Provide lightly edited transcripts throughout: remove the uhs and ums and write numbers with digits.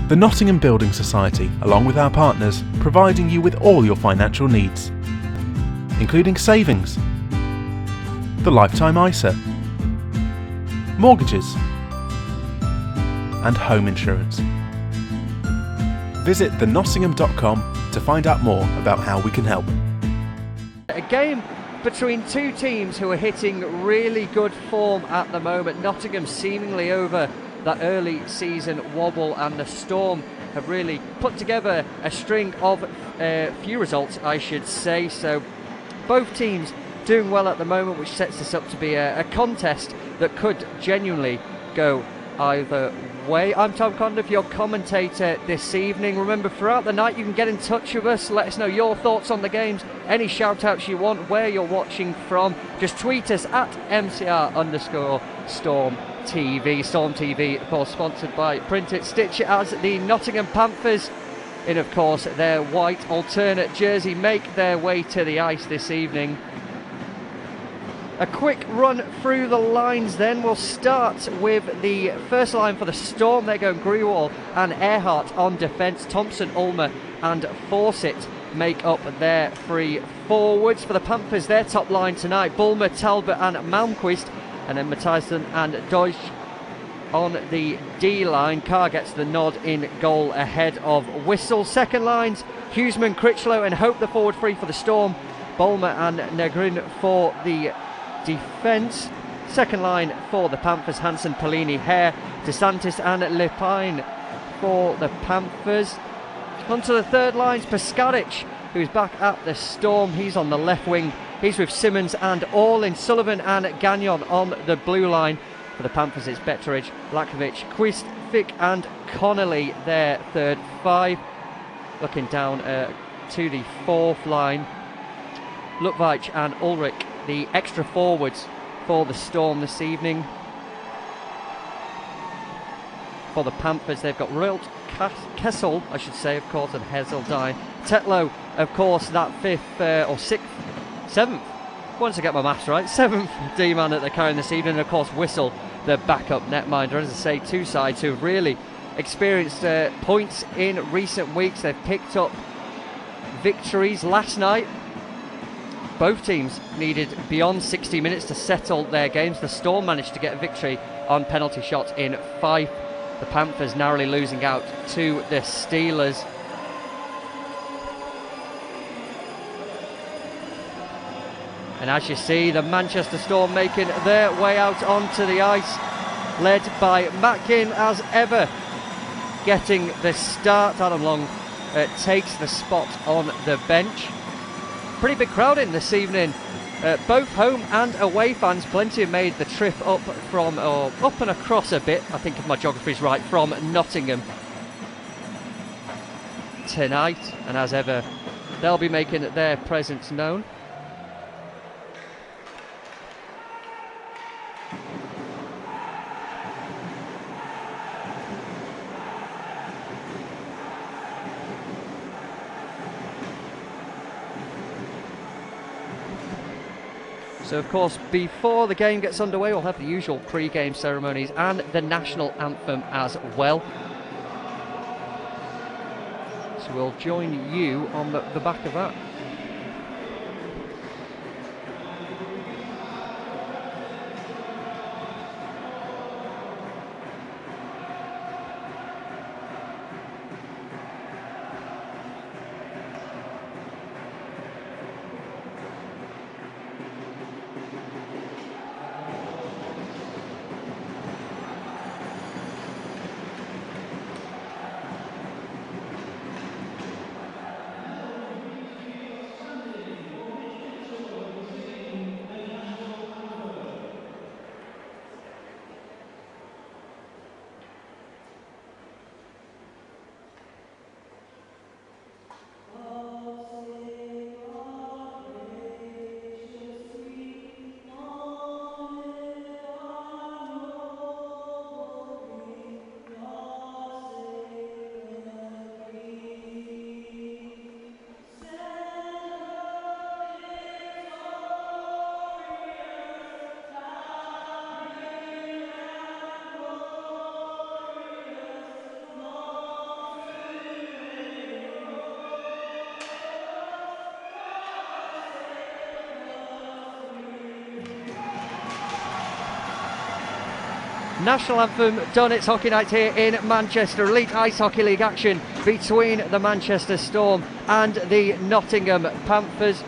The Nottingham Building Society, along with our partners, providing you with all your financial needs, including savings, the lifetime ISA, mortgages, and home insurance. Visit thenottingham.com to find out more about how we can help. A game between two teams who are hitting really good form at the moment. Nottingham seemingly over that early season wobble, and the Storm have really put together a string of few results, I should say. So both teams doing well at the moment, which sets this up to be a contest that could genuinely go either way. I'm Tom Condiff, your commentator this evening. Remember, throughout the night you can get in touch with us, let us know your thoughts on the games, any shout outs you want, where you're watching from. Just tweet us at @MCR_Storm TV. Storm TV, of course, sponsored by Print It, Stitch It, as the Nottingham Panthers, in of course their white alternate jersey, make their way to the ice this evening. A quick run through the lines then. We'll start with the first line for the Storm. They're going Grewal and Earhart on defence. Thompson, Ulmer and Fawcett make up their three forwards. For the Panthers, their top line tonight: Bulmer, Talbot and Malmquist. And then Matthijssen and Deutsch on the D-line. Carr gets the nod in goal ahead of Whistle. Second lines: Hughesman, Critchlow and Hope, the forward three for the Storm. Bulmer and Negrin for the defence. Second line for the Panthers: Hansen, Pellini, Hare, DeSantis and Lepine for the Panthers. Onto the third lines: Paskaric, who's back at the Storm. He's on the left wing. He's with Simmons and Orlin. Sullivan and Gagnon on the blue line. For the Panthers, it's Betteridge, Lakovic, Quist, Fick and Connolly, their third five. Looking down to the fourth line: Lukvich and Ulrich, the extra forwards for the Storm this evening. For the Panthers, they've got Rilt, Kessel, I should say, of course, and Heseldine. Tetlow, of course, that seventh, once I get my maths right, seventh D-man that they're carrying this evening. And of course, Whistle, the backup netminder. As I say, two sides who have really experienced points in recent weeks. They've picked up victories last night. Both teams needed beyond 60 minutes to settle their games. The Storm managed to get a victory on penalty shots in Fife. The Panthers narrowly losing out to the Steelers. And as you see, the Manchester Storm making their way out onto the ice, led by Matkin as ever, getting the start. Adam Long takes the spot on the bench. Pretty big crowd in this evening. Both home and away fans. Plenty have made the trip up and across a bit, I think if my geography's right, from Nottingham tonight. And as ever, they'll be making their presence known. So of course, before the game gets underway, we'll have the usual pre-game ceremonies and the national anthem as well. So we'll join you on the back of that. National Anthem done. It's hockey night here in Manchester. Elite Ice Hockey League action between the Manchester Storm and the Nottingham Panthers.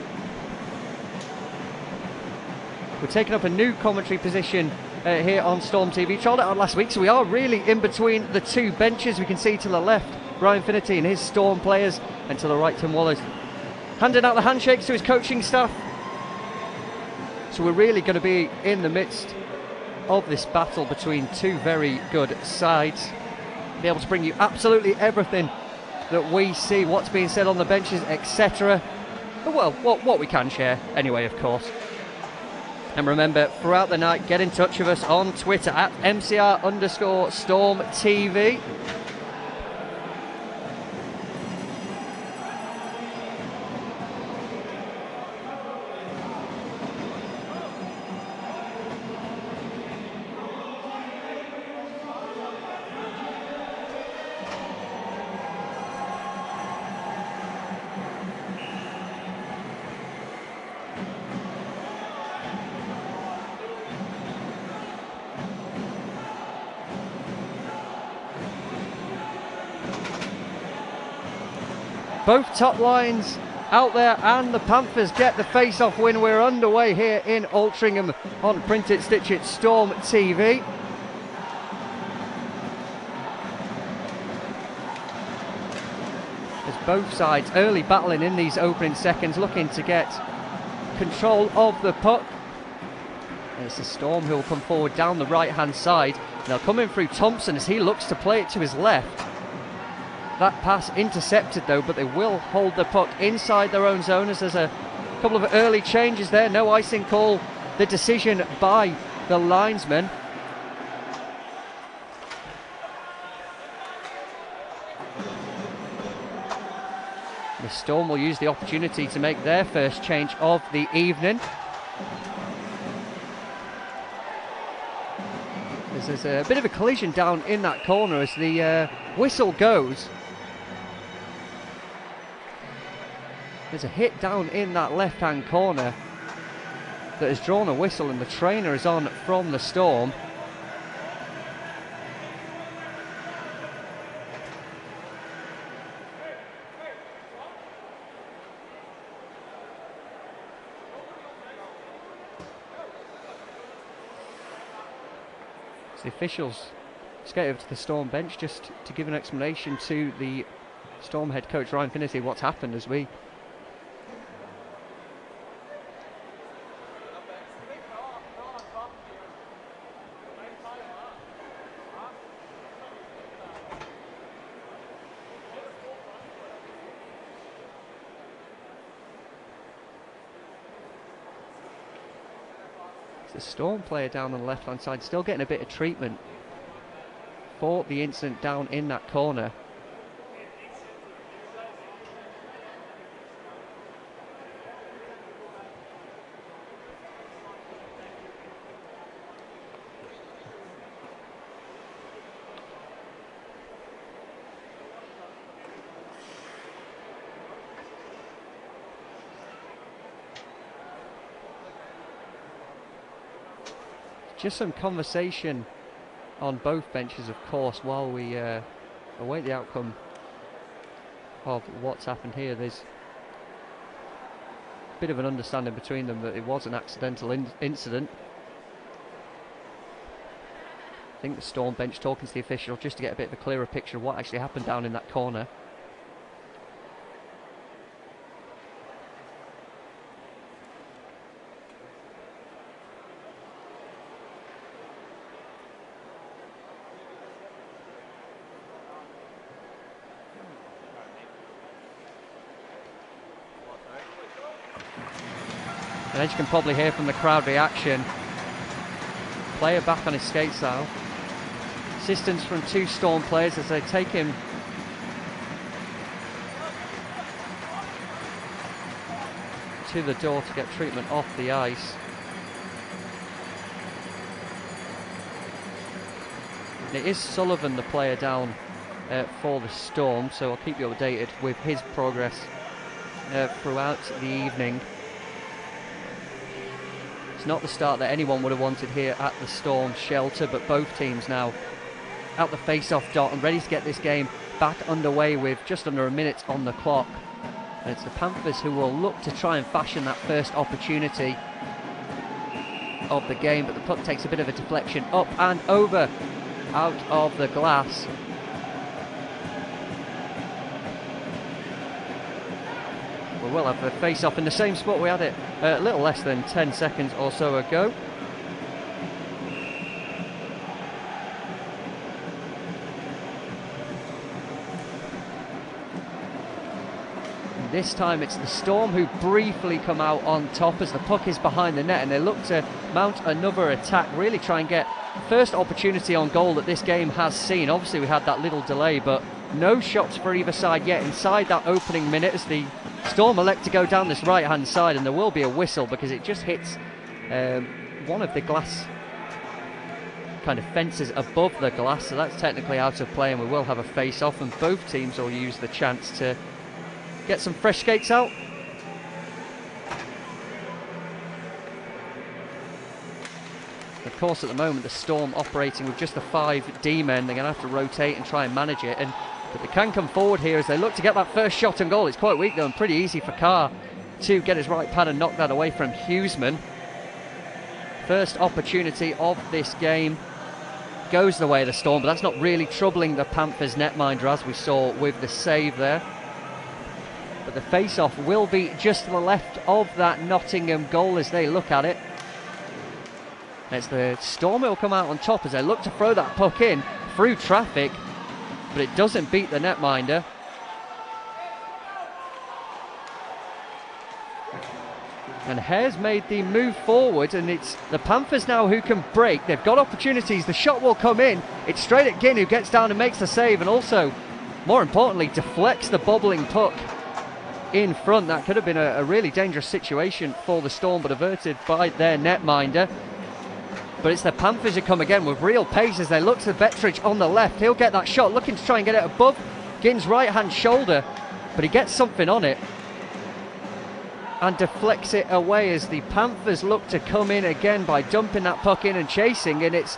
We're taking up a new commentary position here on Storm TV. Trialled it out last week, so we are really in between the two benches. We can see to the left Ryan Finnerty and his Storm players, and to the right Tim Wallace handing out the handshakes to his coaching staff. So we're really going to be in the midst of this battle between two very good sides. Be able to bring you absolutely everything that we see, what's being said on the benches, etc. Well, what we can share anyway, of course. And remember, throughout the night, get in touch with us on Twitter at MCR_Storm TV. Both top lines out there, and the Panthers get the face-off win. We're underway here in Altrincham on Print It, Stitch It, Storm TV. There's both sides early battling in these opening seconds, looking to get control of the puck. And it's the Storm who will come forward down the right-hand side. They'll come in through Thompson as he looks to play it to his left. That pass intercepted though, but they will hold the puck inside their own zone as there's a couple of early changes there. No icing call, the decision by the linesman. The Storm will use the opportunity to make their first change of the evening. There's a bit of a collision down in that corner as the whistle goes. There's a hit down in that left-hand corner that has drawn a whistle, and the trainer is on from the Storm. So the officials skate over to the Storm bench just to give an explanation to the Storm head coach Ryan Finnerty what's happened as we the Storm player down on the left hand side still getting a bit of treatment for the incident down in that corner. Just some conversation on both benches, of course, while we await the outcome of what's happened here. There's a bit of an understanding between them that it was an accidental incident. I think the Storm bench talking to the official just to get a bit of a clearer picture of what actually happened down in that corner. And as you can probably hear from the crowd reaction, player back on his skates now. Assistance from two Storm players as they take him to the door to get treatment off the ice. And it is Sullivan, the player down for the Storm, so I'll keep you updated with his progress throughout the evening. It's not the start that anyone would have wanted here at the Storm shelter, but both teams now out the face-off dot and ready to get this game back underway with just under a minute on the clock. And it's the Panthers who will look to try and fashion that first opportunity of the game, but the puck takes a bit of a deflection up and over out of the glass. We will have a face-off in the same spot we had it a little less than 10 seconds or so ago. This time it's the Storm who briefly come out on top as the puck is behind the net, and they look to mount another attack, really try and get the first opportunity on goal that this game has seen. Obviously we had that little delay, but no shots for either side yet inside that opening minute as the Storm elect to go down this right hand side, and there will be a whistle because it just hits one of the glass kind of fences above the glass, so that's technically out of play, and we will have a face off, and both teams will use the chance to get some fresh skates out. Of course, at the moment, the Storm operating with just the 5 D-men. They're going to have to rotate and try and manage it. But they can come forward here as they look to get that first shot on goal. It's quite weak, though, and pretty easy for Carr to get his right pad and knock that away from Hughesman. First opportunity of this game goes the way of the Storm, but that's not really troubling the Panthers netminder, as we saw with the save there. But the face-off will be just to the left of that Nottingham goal as they look at it. It's the Storm who will come out on top as they look to throw that puck in through traffic, but it doesn't beat the netminder. And Hare's made the move forward, and it's the Panthers now who can break. They've got opportunities. The shot will come in. It's straight at Ginn, who gets down and makes the save, and also, more importantly, deflects the bobbling puck in front. That could have been a really dangerous situation for the Storm, but averted by their netminder. But it's the Panthers who come again with real pace as they look to Bettridge on the left. He'll get that shot, looking to try and get it above Ginn's right hand shoulder, but he gets something on it and deflects it away as the Panthers look to come in again by dumping that puck in and chasing, and it's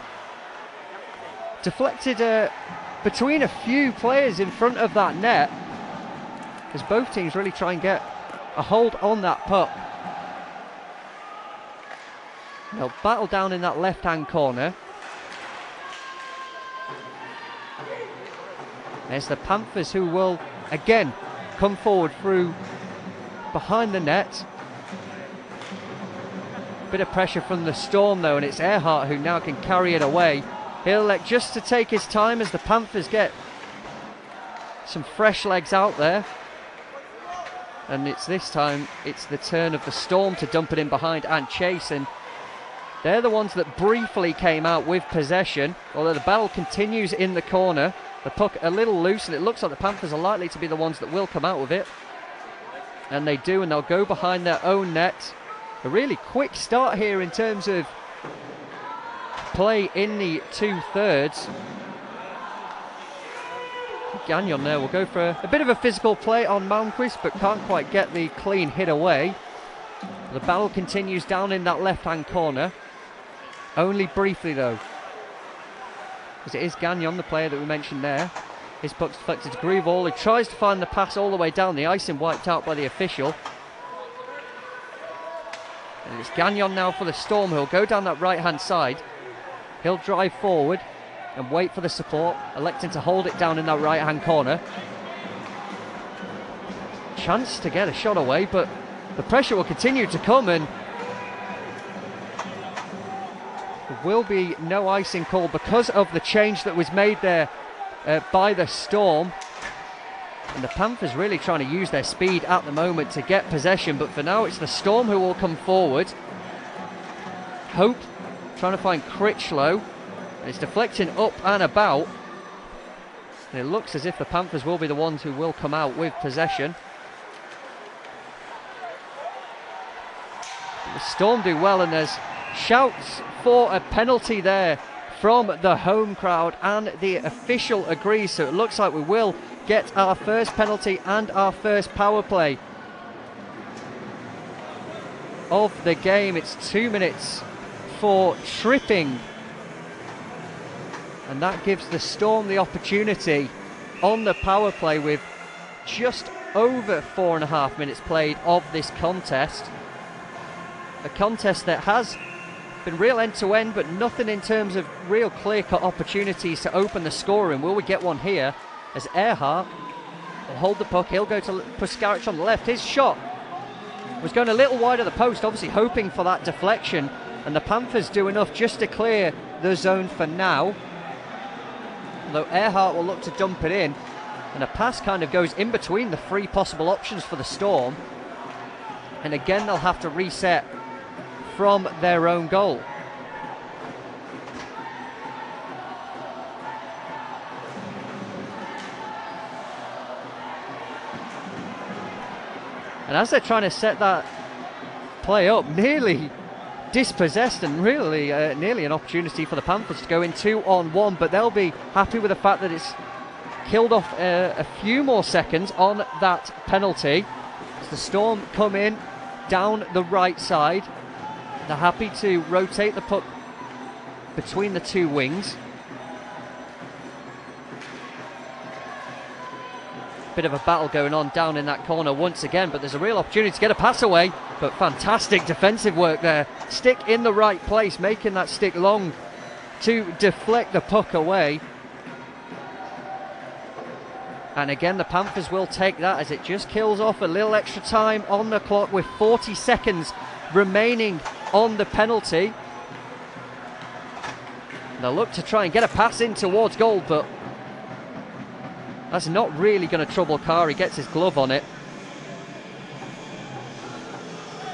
deflected between a few players in front of that net as both teams really try and get a hold on that puck. They'll battle down in that left-hand corner. There's the Panthers who will again come forward through behind the net. Bit of pressure from the Storm though, and it's Earhart who now can carry it away. He'll elect just to take his time as the Panthers get some fresh legs out there. And it's this time, it's the turn of the Storm to dump it in behind and chase, and they're the ones that briefly came out with possession, although the battle continues in the corner. The puck a little loose, and it looks like the Panthers are likely to be the ones that will come out with it. And they do, and they'll go behind their own net. A really quick start here in terms of play in the 2/3. Gagnon there will go for a bit of a physical play on Malmquist, but can't quite get the clean hit away. The battle continues down in that left-hand corner. Only briefly though, as it is Gagnon, the player that we mentioned there. His puck's deflected to Greenwall, who tries to find the pass all the way down the ice and wiped out by the official. And it's Gagnon now for the Storm, who'll go down that right-hand side. He'll drive forward and wait for the support, electing to hold it down in that right-hand corner. Chance to get a shot away, but the pressure will continue to come, and there will be no icing call because of the change that was made there by the Storm. And the Panthers really trying to use their speed at the moment to get possession, but for now it's the Storm who will come forward. Hope trying to find Critchlow, and it's deflecting up and about, and it looks as if the Panthers will be the ones who will come out with possession. The Storm do well, and there's shouts for a penalty there from the home crowd, and the official agrees, so it looks like we will get our first penalty and our first power play. of the game. It's 2 minutes for tripping. And that gives the Storm the opportunity on the power play with just over 4.5 minutes played of this contest. A contest that has been real end-to-end, but nothing in terms of real clear-cut opportunities to open the scoring. Will we get one here as Earhart will hold the puck? He'll go to Puskaric on the left. His shot was going a little wide of the post, obviously hoping for that deflection, and the Panthers do enough just to clear the zone for now. Although Earhart will look to dump it in, and a pass kind of goes in between the three possible options for the Storm, and again they'll have to reset from their own goal. And as they're trying to set that play up, nearly dispossessed, and really nearly an opportunity for the Panthers to go in 2-on-1, but they'll be happy with the fact that it's killed off a few more seconds on that penalty. As the Storm come in down the right side, they're happy to rotate the puck between the two wings. Bit of a battle going on down in that corner once again, but there's a real opportunity to get a pass away, but fantastic defensive work there. Stick in the right place, making that stick long to deflect the puck away. And again, the Panthers will take that as it just kills off a little extra time on the clock with 40 seconds remaining on the penalty. They'll look to try and get a pass in towards goal, but that's not really going to trouble Carr. He gets his glove on it.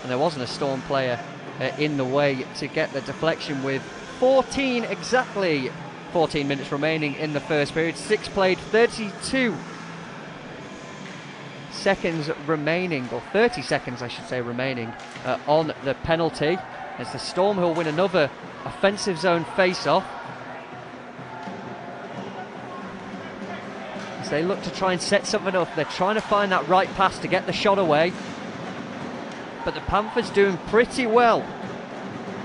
And there wasn't a Storm player in the way to get the deflection with exactly 14 minutes remaining in the first period. 6 played, 32 seconds remaining, or 30 seconds I should say remaining on the penalty. It's the Storm who'll win another offensive zone face-off. As they look to try and set something up, they're trying to find that right pass to get the shot away. But the Panthers doing pretty well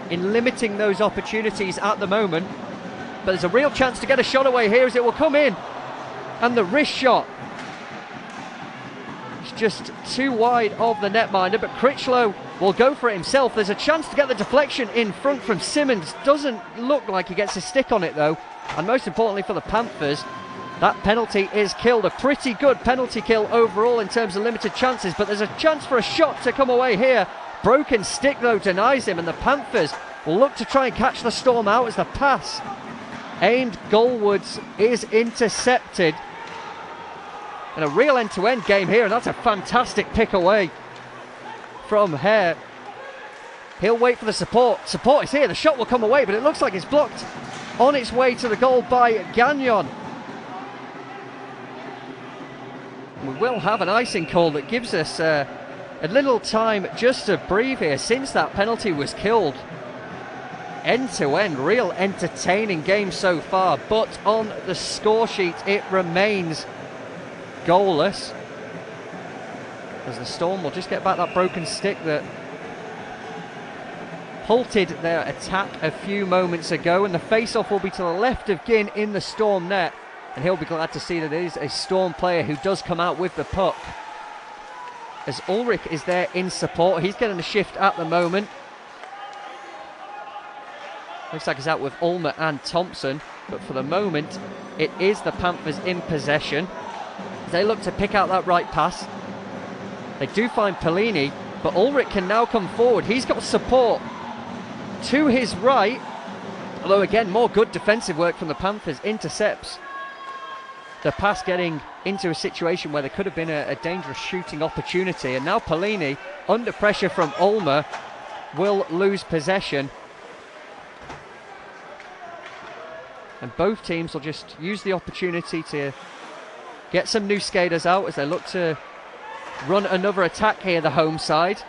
in limiting those opportunities at the moment. But there's a real chance to get a shot away here as it will come in. And the wrist shot is just too wide of the netminder, but Critchlow will go for it himself. There's a chance to get the deflection in front from Simmons. Doesn't look like he gets a stick on it though. And most importantly for the Panthers, that penalty is killed. A pretty good penalty kill overall in terms of limited chances, but there's a chance for a shot to come away here. Broken stick though denies him, and the Panthers will look to try and catch the Storm out as the pass aimed goalwards is intercepted. And a real end-to-end game here, and that's a fantastic pick away from Hare. He'll wait for the support. Support is here, the shot will come away, but it looks like it's blocked on its way to the goal by Gagnon. We will have an icing call that gives us a little time just to breathe here since that penalty was killed. End-to-end, real entertaining game so far, but on the score sheet it remains goalless. As the Storm will just get back that broken stick that halted their attack a few moments ago, and the face-off will be to the left of Ginn in the Storm net. And he'll be glad to see that it is a Storm player who does come out with the puck. As Ulrich is there in support. He's getting a shift at the moment. Looks like he's out with Ulmer and Thompson. But for the moment, it is the Panthers in possession. They look to pick out that right pass. They do find Pellini, but Ulrich can now come forward. He's got support to his right. Although again, more good defensive work from the Panthers. Intercepts the pass, getting into a situation where there could have been a dangerous shooting opportunity. And now Pellini, under pressure from Ulmer, will lose possession. And both teams will just use the opportunity to get some new skaters out as they look to run another attack here, the home side.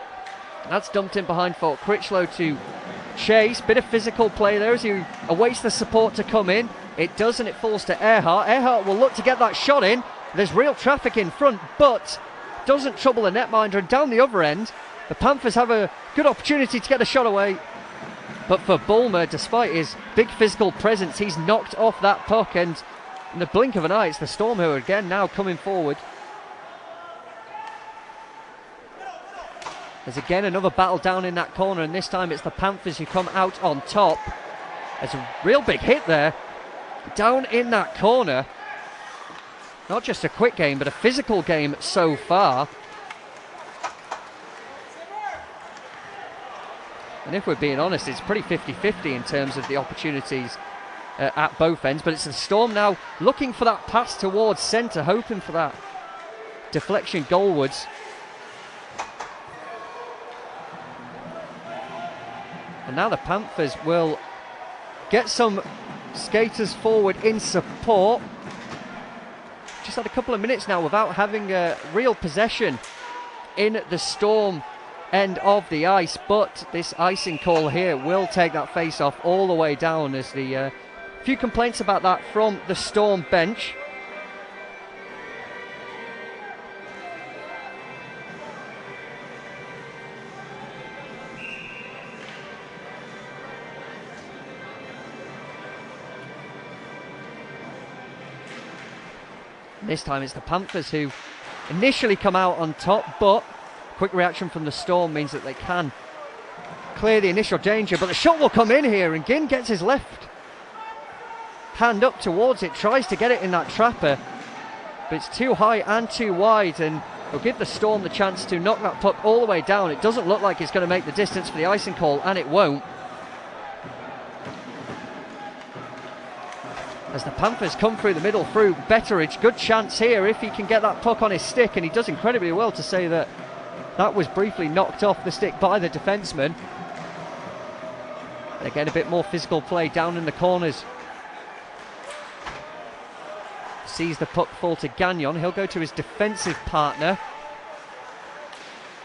That's dumped in behind for Critchlow to chase. Bit of physical play there as he awaits the support to come in. It does, and it falls to Earhart. Earhart will look to get that shot in. There's real traffic in front, but doesn't trouble the netminder. And down the other end, The Panthers have a good opportunity to get the shot away. But for Bulmer, despite his big physical presence, he's knocked off that puck. And in the blink of an eye, it's the Storm who are again now coming forward. There's again another battle down in that corner, and this time it's the Panthers who come out on top. There's a real big hit there. Down in that corner. Not just a quick game, but a physical game so far. And if we're being honest, it's pretty 50-50 in terms of the opportunities at both ends. But it's the Storm now looking for that pass towards centre, hoping for that deflection goalwards. And now the Panthers will get some skaters forward in support. Just had a couple of minutes now without having real possession in the Storm end of the ice, but this icing call here will take that face off all the way down, as the few complaints about that from the Storm bench. This time it's the Panthers who initially come out on top, but quick reaction from the Storm means that they can clear the initial danger. But the shot will come in here, and Ginn gets his left hand up towards it, tries to get it in that trapper, but it's too high and too wide, and it'll give the Storm the chance to knock that puck all the way down. It doesn't look like it's going to make the distance for the icing call, and it won't. As the Panthers come through the middle through Betteridge, good chance here if he can get that puck on his stick, and he does incredibly well to say that that was briefly knocked off the stick by the defenseman. And again, a bit more physical play down in the corners. Sees the puck fall to Gagnon. He'll go to his defensive partner,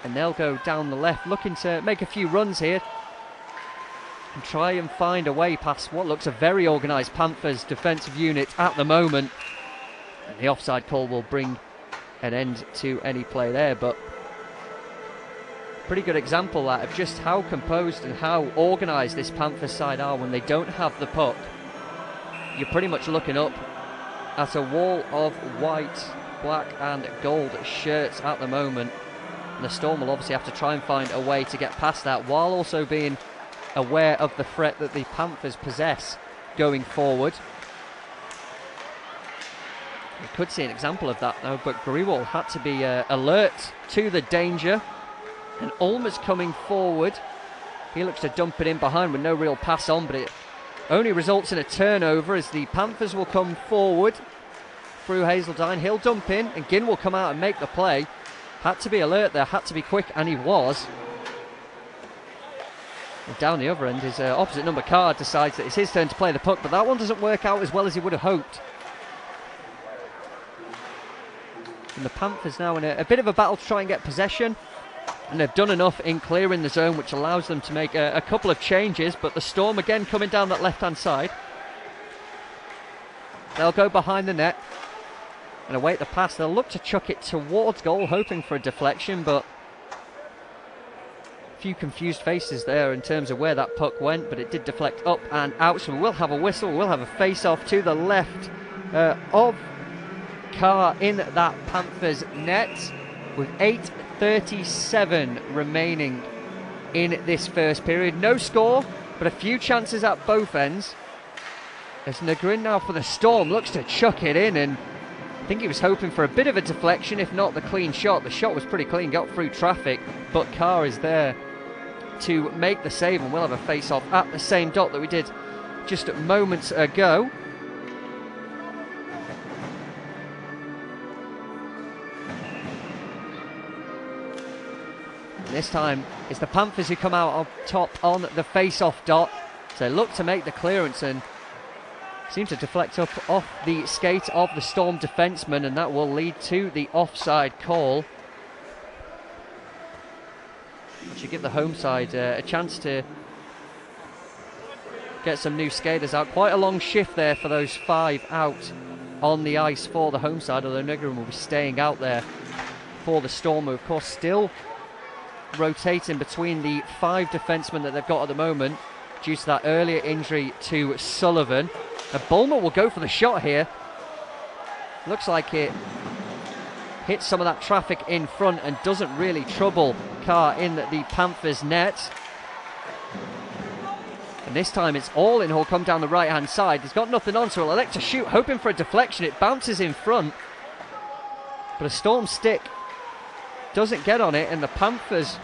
and they'll go down the left, looking to make a few runs here and try and find a way past what looks a very organised Panthers defensive unit at the moment. And the offside call will bring an end to any play there, but pretty good example that of just how composed and how organised this Panthers side are when they don't have the puck. You're pretty much looking up at a wall of white, black and gold shirts at the moment. And the Storm will obviously have to try and find a way to get past that, while also being aware of the threat that the Panthers possess going forward. We could see an example of that though, but Grewal had to be alert to the danger. And Ulmer's coming forward. He looks to dump it in behind with no real pass on, but it only results in a turnover as the Panthers will come forward through Hazeldine. He'll dump in, and Ginn will come out and make the play. Had to be alert there, had to be quick, and he was. And down the other end, his opposite number card decides that it's his turn to play the puck, but that one doesn't work out as well as he would have hoped. And the Panthers now in a bit of a battle to try and get possession. And they've done enough in clearing the zone, which allows them to make a couple of changes. But the Storm again coming down that left-hand side. They'll go behind the net and await the pass. They'll look to chuck it towards goal, hoping for a deflection, but a few confused faces there in terms of where that puck went, but it did deflect up and out. So we'll have a whistle. We'll have a face-off to the left of Carr in that Panthers net with 8:37 remaining in this first period. No score, but a few chances at both ends. As Negrin now for the Storm looks to chuck it in, and I think he was hoping for a bit of a deflection, if not the clean shot. The shot was pretty clean, got through traffic, but Carr is there to make the save, and we'll have a face-off at the same dot that we did just moments ago. This time it's the Panthers who come out on top on the face-off dot. So they look to make the clearance and seem to deflect up off the skate of the Storm defenseman, and that will lead to the offside call. Which should give the home side a chance to get some new skaters out. Quite a long shift there for those 5 out on the ice for the home side, although Negrin will be staying out there for the Storm, who of course still rotating between the 5 defensemen that they've got at the moment due to that earlier injury to Sullivan. And Bulmer will go for the shot here. Looks like it hits some of that traffic in front and doesn't really trouble Carr in the Panthers' net. And this time it's all in. He'll come down the right hand side. He's got nothing on, so he'll elect to shoot, hoping for a deflection. It bounces in front, but a Storm stick doesn't get on it, and the Panthers,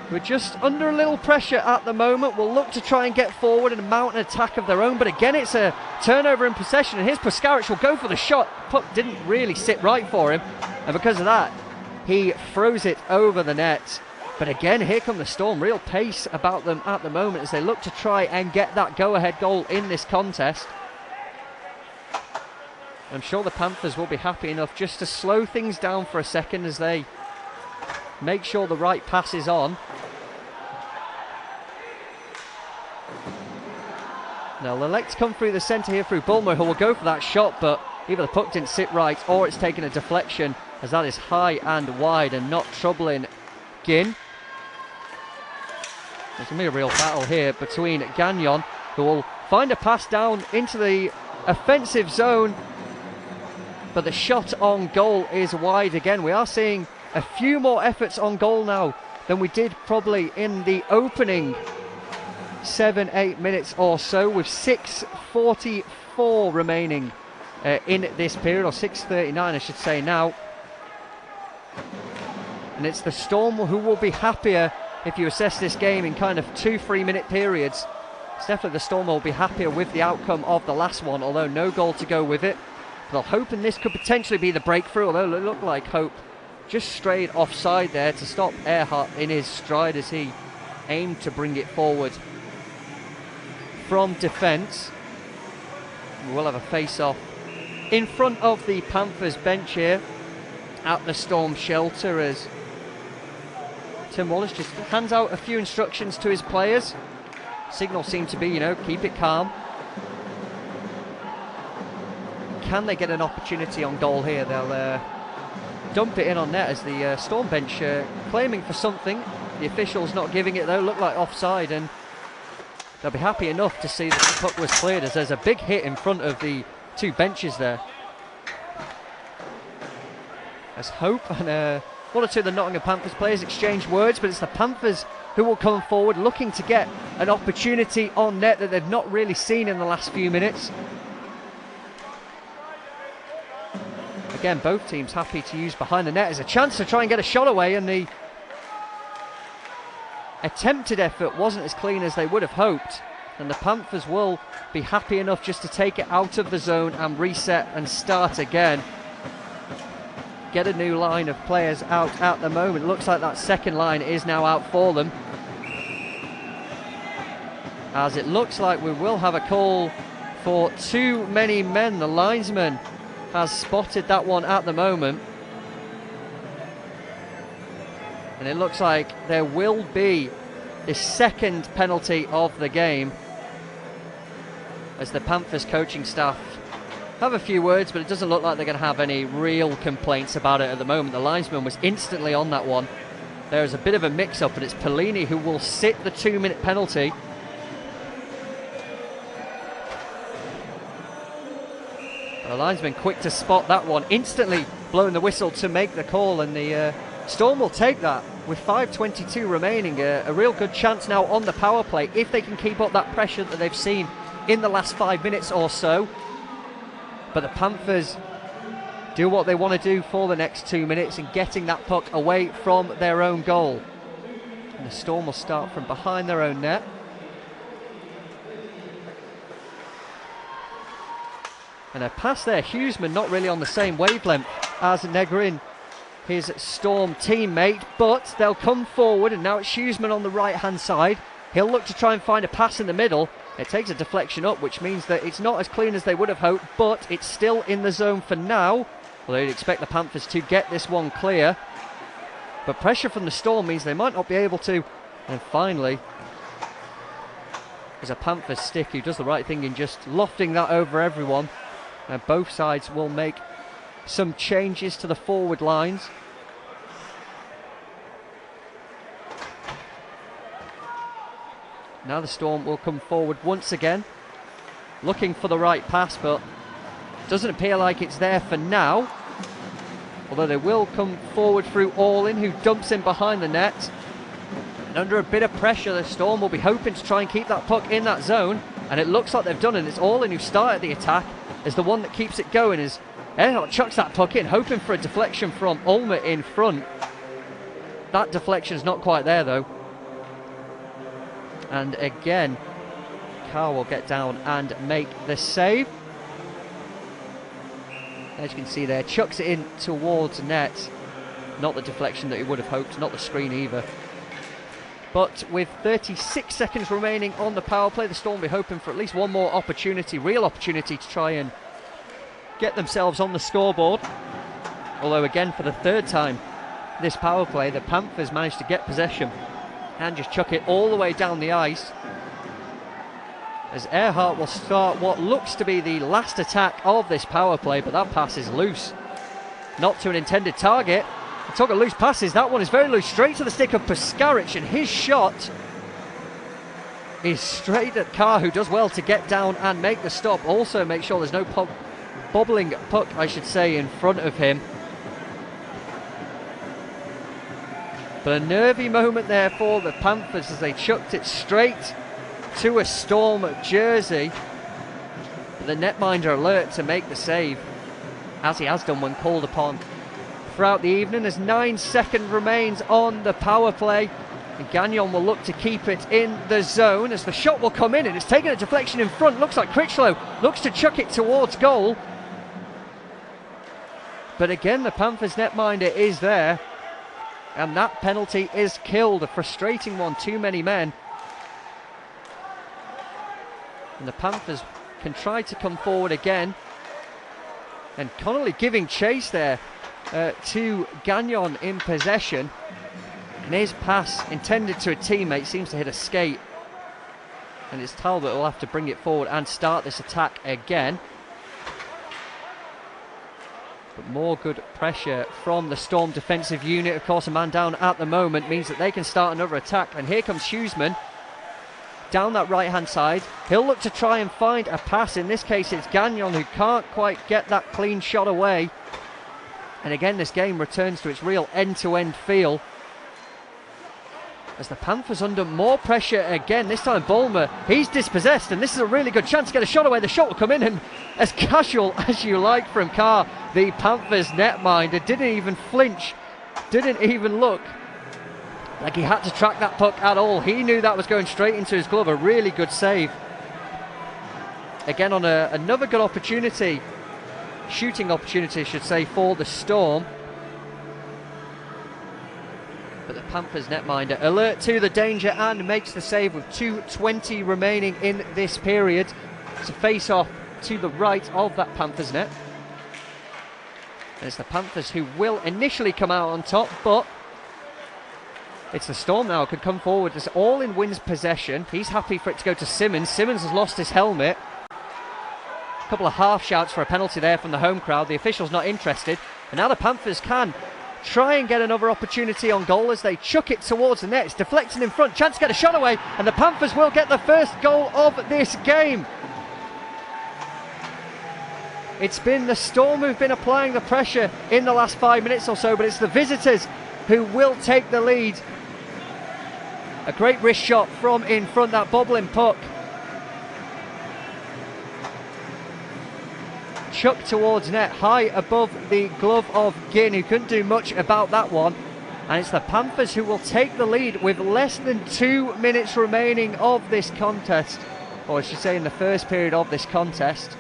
who are just under a little pressure at the moment, will look to try and get forward and mount an attack of their own. But again, it's a turnover in possession, and here's Puskaric will go for the shot. Puck didn't really sit right for him, and because of that, he throws it over the net. But again, here come the Storm. Real pace about them at the moment as they look to try and get that go-ahead goal in this contest. I'm sure the Panthers will be happy enough just to slow things down for a second as they make sure the right pass is on. Now they'll elect to come through the centre here through Bulmer, who will go for that shot, but either the puck didn't sit right or it's taken a deflection, as that is high and wide and not troubling Ginn. There's going to be a real battle here between Gagnon, who will find a pass down into the offensive zone, but the shot on goal is wide again. We are seeing a few more efforts on goal now than we did probably in the opening 7-8 minutes or so, with 6:44 remaining in this period, or 6:39 I should say now. And it's the Storm who will be happier if you assess this game in kind of 2-3 minute periods. It's definitely the Storm will be happier with the outcome of the last one, although no goal to go with it. They're hoping this could potentially be the breakthrough, although it looked like Hope just strayed offside there to stop Earhart in his stride as he aimed to bring it forward from defence. We'll have a face-off in front of the Panthers bench here at the Storm shelter as Tim Wallace just hands out a few instructions to his players. Signal seemed to be, keep it calm. Can they get an opportunity on goal here? They'll dump it in on net as the Storm bench claiming for something. The officials not giving it though, look like offside, and they'll be happy enough to see that the puck was cleared as there's a big hit in front of the 2 benches there. As Hope and one or two of the Nottingham Panthers players exchange words, but it's the Panthers who will come forward looking to get an opportunity on net that they've not really seen in the last few minutes. Again, both teams happy to use behind the net. There's a chance to try and get a shot away, and the attempted effort wasn't as clean as they would have hoped, and the Panthers will be happy enough just to take it out of the zone and reset and start again. Get a new line of players out at the moment. Looks like that second line is now out for them, as it looks like we will have a call for too many men. The linesman has spotted that one at the moment, and it looks like there will be the second penalty of the game as the Panthers coaching staff have a few words, but it doesn't look like they're going to have any real complaints about it at the moment. The linesman was instantly on that one. There is a bit of a mix-up, and it's Pellini who will sit the 2-minute penalty. The linesman quick to spot that one, instantly blowing the whistle to make the call, and the Storm will take that with 5:22 remaining. A real good chance now on the power play if they can keep up that pressure that they've seen in the last 5 minutes or so. But the Panthers do what they want to do for the next 2 minutes and getting that puck away from their own goal. And the Storm will start from behind their own net. And a pass there, Hughesman not really on the same wavelength as Negrin, his Storm teammate, but they'll come forward, and now it's Hughesman on the right hand side. He'll look to try and find a pass in the middle. It takes a deflection up, which means that it's not as clean as they would have hoped, but it's still in the zone for now. Although you'd expect the Panthers to get this one clear. But pressure from the Storm means they might not be able to. And finally, there's a Panthers stick who does the right thing in just lofting that over everyone. And both sides will make some changes to the forward lines. Now the Storm will come forward once again, looking for the right pass, but doesn't appear like it's there for now. Although they will come forward through Allin, who dumps in behind the net. And under a bit of pressure, the Storm will be hoping to try and keep that puck in that zone. And it looks like they've done it. It's Allin who started the attack, is the one that keeps it going, as EIHL chucks that puck in, hoping for a deflection from Ulmer in front. That deflection's not quite there, though. And again, Carr will get down and make the save. As you can see there, chucks it in towards net. Not the deflection that he would have hoped, not the screen either. But with 36 seconds remaining on the power play, the Storm will be hoping for at least one more opportunity, real opportunity, to try and get themselves on the scoreboard. Although again, for the third time this power play, the Panthers managed to get possession and just chuck it all the way down the ice, as Earhart will start what looks to be the last attack of this power play, but that pass is loose. Not to an intended target. Talk of loose passes, that one is very loose, straight to the stick of Puskaric, and his shot is straight at Carr, who does well to get down and make the stop. Also make sure there's no bobbling puck, I should say, in front of him. But a nervy moment there for the Panthers as they chucked it straight to a Storm jersey. But the netminder alert to make the save, as he has done when called upon throughout the evening, as 9 seconds remains on the power play. And Gagnon will look to keep it in the zone as the shot will come in, and it's taken a deflection in front. Looks like Critchlow looks to chuck it towards goal. But again, the Panthers netminder is there, and that penalty is killed. A frustrating one, too many men. And the Panthers can try to come forward again. And Connolly giving chase there to Gagnon in possession. And his pass intended to a teammate seems to hit a skate. And it's Talbot who will have to bring it forward and start this attack again. But more good pressure from the Storm defensive unit. Of course, a man down at the moment means that they can start another attack. And here comes Hughesman down that right hand side. He'll look to try and find a pass. In this case, it's Gagnon who can't quite get that clean shot away. And again, this game returns to its real end-to-end feel, as the Panthers under more pressure again. This time Bulmer, he's dispossessed, and this is a really good chance to get a shot away. The shot will come in, and as casual as you like from Carr, the Panthers netminder didn't even flinch, didn't even look like he had to track that puck at all. He knew that was going straight into his glove. A really good save. Again, on another good opportunity, shooting opportunity I should say, for the Storm. But the Panthers netminder alert to the danger and makes the save with 2:20 remaining in this period. It's a face off to the right of that Panthers net. And it's the Panthers who will initially come out on top, but it's the Storm now who could come forward as Allin wins possession. He's happy for it to go to Simmons. Simmons has lost his helmet. A couple of half shouts for a penalty there from the home crowd. The official's not interested. And now the Panthers can try and get another opportunity on goal as they chuck it towards the net. It's deflecting in front, chance to get a shot away, and the Panthers will get the first goal of this game. It's been the Storm who've been applying the pressure in the last 5 minutes or so, but it's the visitors who will take the lead. A great wrist shot from in front, that bobbling puck chucked towards net, high above the glove of Ginn, who couldn't do much about that one. And it's the Panthers who will take the lead with less than 2 minutes remaining of this contest, or I should say in the first period of this contest.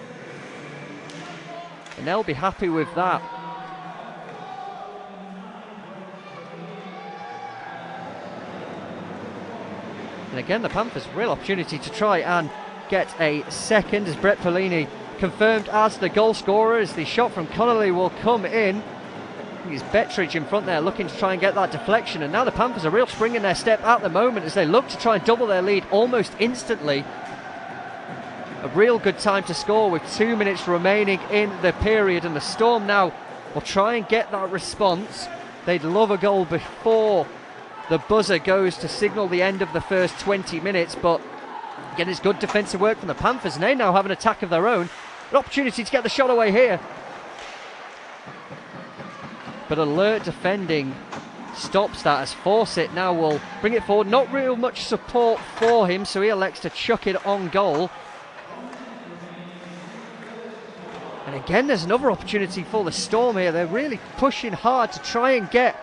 And they'll be happy with that. And again, the Panthers, real opportunity to try and get a second, as Brett Polini confirmed as the goal scorer, as the shot from Connolly will come in. It's Bettridge in front there looking to try and get that deflection, and now the Panthers are real spring in their step at the moment as they look to try and double their lead almost instantly. A real good time to score with 2 minutes remaining in the period, and the Storm now will try and get that response. They'd love a goal before the buzzer goes to signal the end of the first 20 minutes, but Again, it's good defensive work from the Panthers, and they now have an attack of their own. An opportunity to get the shot away here. But alert defending stops that, as Fawcett now will bring it forward. Not real much support for him, so he elects to chuck it on goal. And again, there's another opportunity for the Storm here. They're really pushing hard to try and get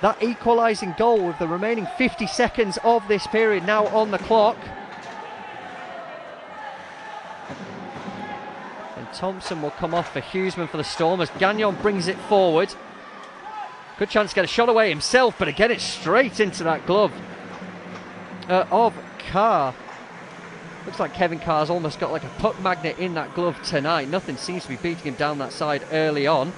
that equalising goal with the remaining 50 seconds of this period now on the clock. And Thompson will come off for Hughesman for the Storm as Gagnon brings it forward. Good chance to get a shot away himself, but again it's straight into that glove of Carr. Looks like Kevin Carr's almost got like a puck magnet in that glove tonight. Nothing seems to be beating him down that side early on.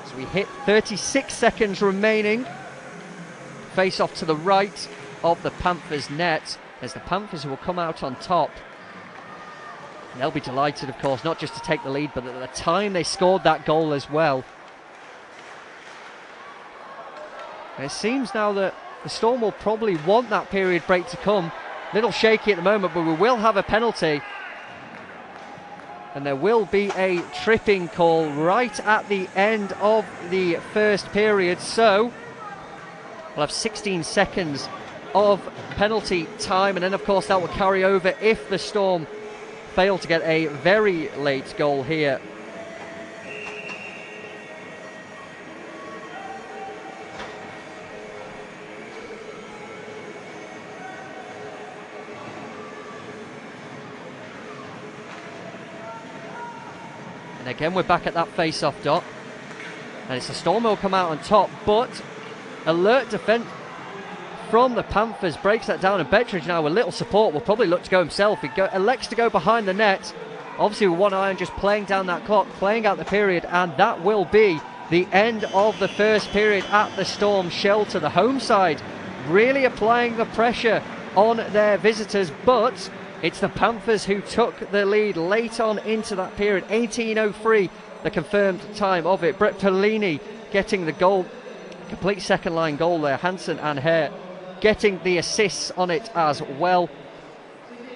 So we hit 36 seconds remaining. Face off to the right of the Panthers net, as the Panthers will come out on top. And they'll be delighted, of course, not just to take the lead, but at the time they scored that goal as well. And it seems now that the Storm will probably want that period break to come. A little shaky at the moment, but we will have a penalty. And there will be a tripping call right at the end of the first period. So we'll have 16 seconds of penalty time, and then of course that will carry over if the Storm fail to get a very late goal here. And again we're back at that face-off dot, and it's the Storm who will come out on top, but alert defence from the Panthers breaks that down, and Bettridge now with little support will probably look to go himself. He elects to go behind the net, obviously with one eye on just playing down that clock, playing out the period, and that will be the end of the first period at the Storm shelter. The home side really applying the pressure on their visitors, but it's the Panthers who took the lead late on into that period. 18:03 the confirmed time of it. Brett Pellini getting the goal, complete second line goal there. Hansen and Hare getting the assists on it as well,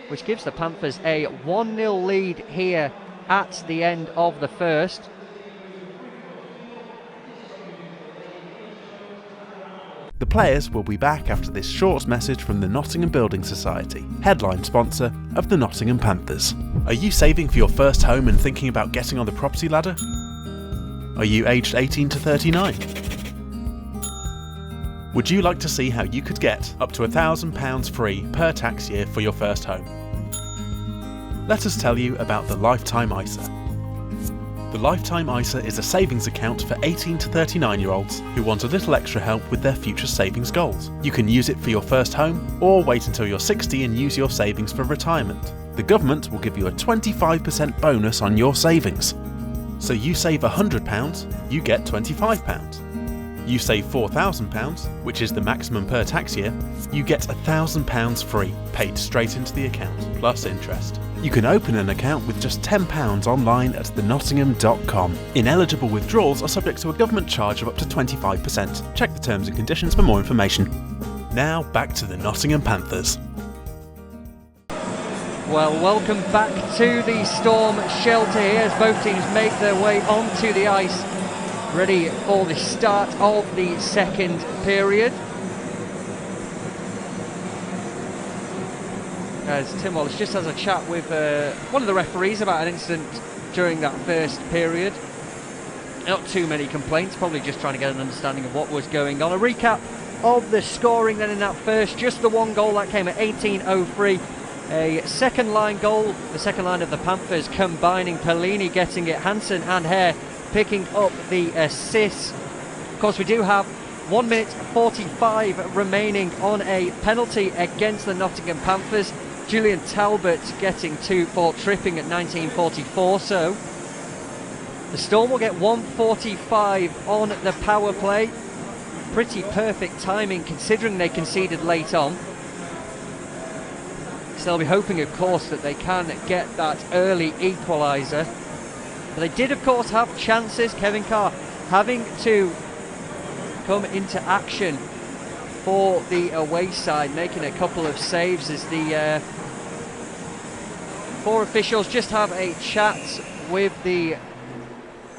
which gives the Panthers a 1-0 lead here at the end of the first. The players will be back after this short message from the Nottingham Building Society, headline sponsor of the Nottingham Panthers. Are you saving for your first home and thinking about getting on the property ladder? Are you aged 18 to 39? Would you like to see how you could get up to £1,000 free per tax year for your first home? Let us tell you about the Lifetime ISA. The Lifetime ISA is a savings account for 18 to 39-year-olds who want a little extra help with their future savings goals. You can use it for your first home, or wait until you're 60 and use your savings for retirement. The government will give you a 25% bonus on your savings. So you save £100, you get £25. You save £4,000, which is the maximum per tax year, you get £1,000 free, paid straight into the account, plus interest. You can open an account with just £10 online at thenottingham.com. Ineligible withdrawals are subject to a government charge of up to 25%. Check the terms and conditions for more information. Now back to the Nottingham Panthers. Well, welcome back to the Storm shelter here as both teams make their way onto the ice, ready for the start of the second period. As Tim Wallace just has a chat with one of the referees about an incident during that first period. Not too many complaints, probably just trying to get an understanding of what was going on. A recap of the scoring then in that first, just the one goal that came at 18:03. A second line goal, the second line of the Panthers combining, Pellini getting it, Hansen and Hare picking up the assists. Of course, we do have 1 minute 45 remaining on a penalty against the Nottingham Panthers. Julian Talbot getting 2 for tripping at 19:44. So the Storm will get 1:45 on the power play. Pretty perfect timing considering they conceded late on. So they'll be hoping, of course, that they can get that early equaliser. But they did, of course, have chances. Kevin Carr having to come into action for the away side, making a couple of saves as the 4 officials just have a chat with the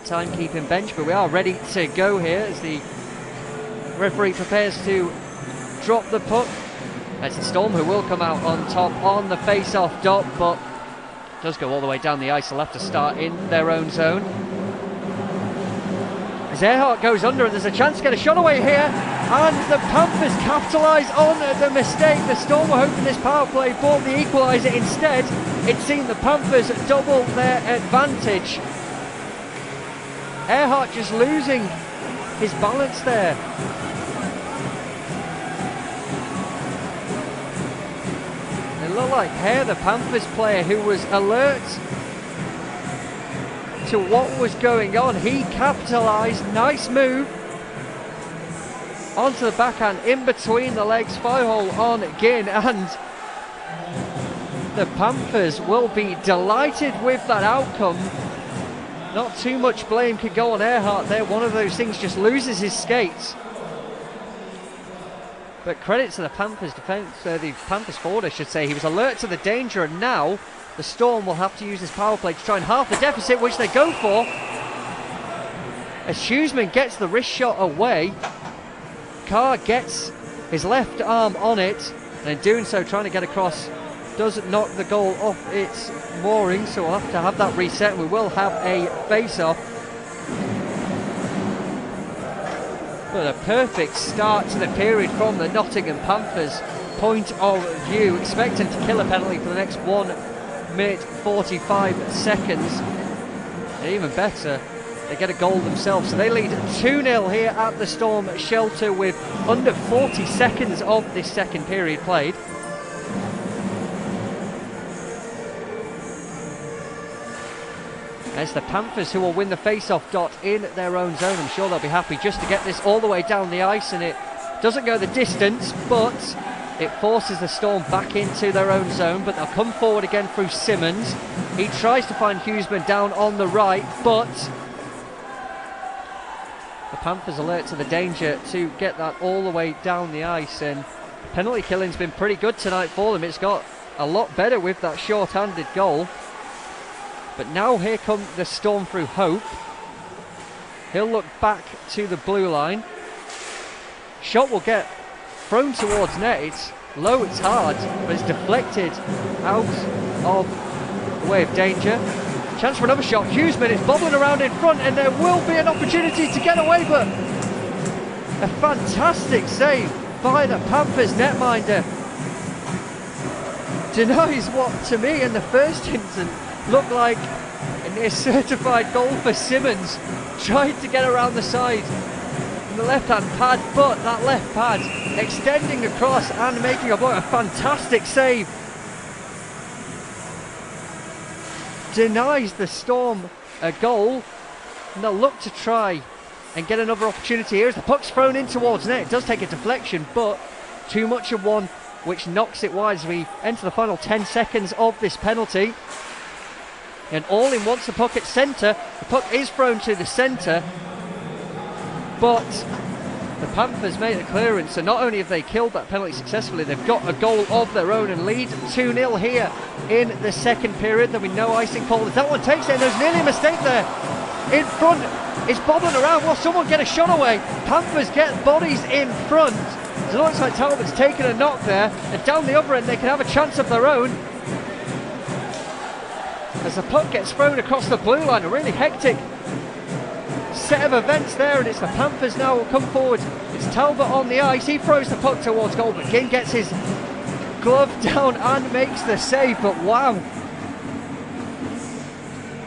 timekeeping bench, but we are ready to go here as the referee prepares to drop the puck. It's the Storm who will come out on top on the face-off dot, but does go all the way down the ice. They'll have to start in their own zone. As EIHL goes under, and there's a chance to get a shot away here, and the Panthers capitalise on the mistake. The Storm were hoping this power play bought the equaliser. Instead, it seemed the Panthers double their advantage. EIHL just losing his balance there. It looked like Hare, the Panthers player, who was alert to what was going on. He capitalised, nice move onto the backhand, in between the legs, 5-hole on Ginn, and the Panthers will be delighted with that outcome. Not too much blame could go on EIHL there. One of those things just loses his skates. But credit to the Panthers defence, the Panthers forward, I should say. He was alert to the danger, and now the Storm will have to use this power play to try and halve the deficit, which they go for. As Huseman gets the wrist shot away, Carr gets his left arm on it, and in doing so, trying to get across, does knock the goal off its mooring, so we'll have to have that reset, and we will have a face-off. But a perfect start to the period from the Nottingham Panthers point of view, expecting to kill a penalty for the next 1 minute 45 seconds. And even better, they get a goal themselves, so they lead 2-0 here at the Storm shelter with under 40 seconds of this second period played. It's the Panthers who will win the face-off dot in their own zone. I'm sure they'll be happy just to get this all the way down the ice, and it doesn't go the distance, but it forces the Storm back into their own zone. But they'll come forward again through Simmons. He tries to find Huseman down on the right, but the Panthers alert to the danger to get that all the way down the ice, and penalty killing's been pretty good tonight for them. It's got a lot better with that short-handed goal. But now here come the Storm through Hope. He'll look back to the blue line. Shot will get thrown towards net. It's low, it's hard, but it's deflected out of the way of danger. Chance for another shot. Huseman is bobbling around in front, and there will be an opportunity to get away, but a fantastic save by the Panthers netminder. Denies what, to me, in the first instance, looked like a near certified goal for Simmons. Tried to get around the side in the left-hand pad, but that left pad extending across and making a block. A fantastic save. Denies the Storm a goal, and they'll look to try and get another opportunity here as the puck's thrown in towards net. It does take a deflection, but too much of one, which knocks it wide as we enter the final 10 seconds of this penalty. And All-in wants the puck at centre. The puck is thrown to the centre, but the Panthers made a clearance, so not only have they killed that penalty successfully, they've got a goal of their own and lead 2-0 here in the second period. There'll be no icing call as that one takes it, and there's nearly a mistake there. In front, it's bobbling around. Will someone get a shot away? Panthers get bodies in front. It looks like Talbot's taken a knock there, and down the other end they can have a chance of their own. As the puck gets thrown across the blue line, a really hectic set of events there, and it's the Panthers now will come forward. It's Talbot on the ice. He throws the puck towards goal, but Ginn gets his glove down and makes the save. But wow,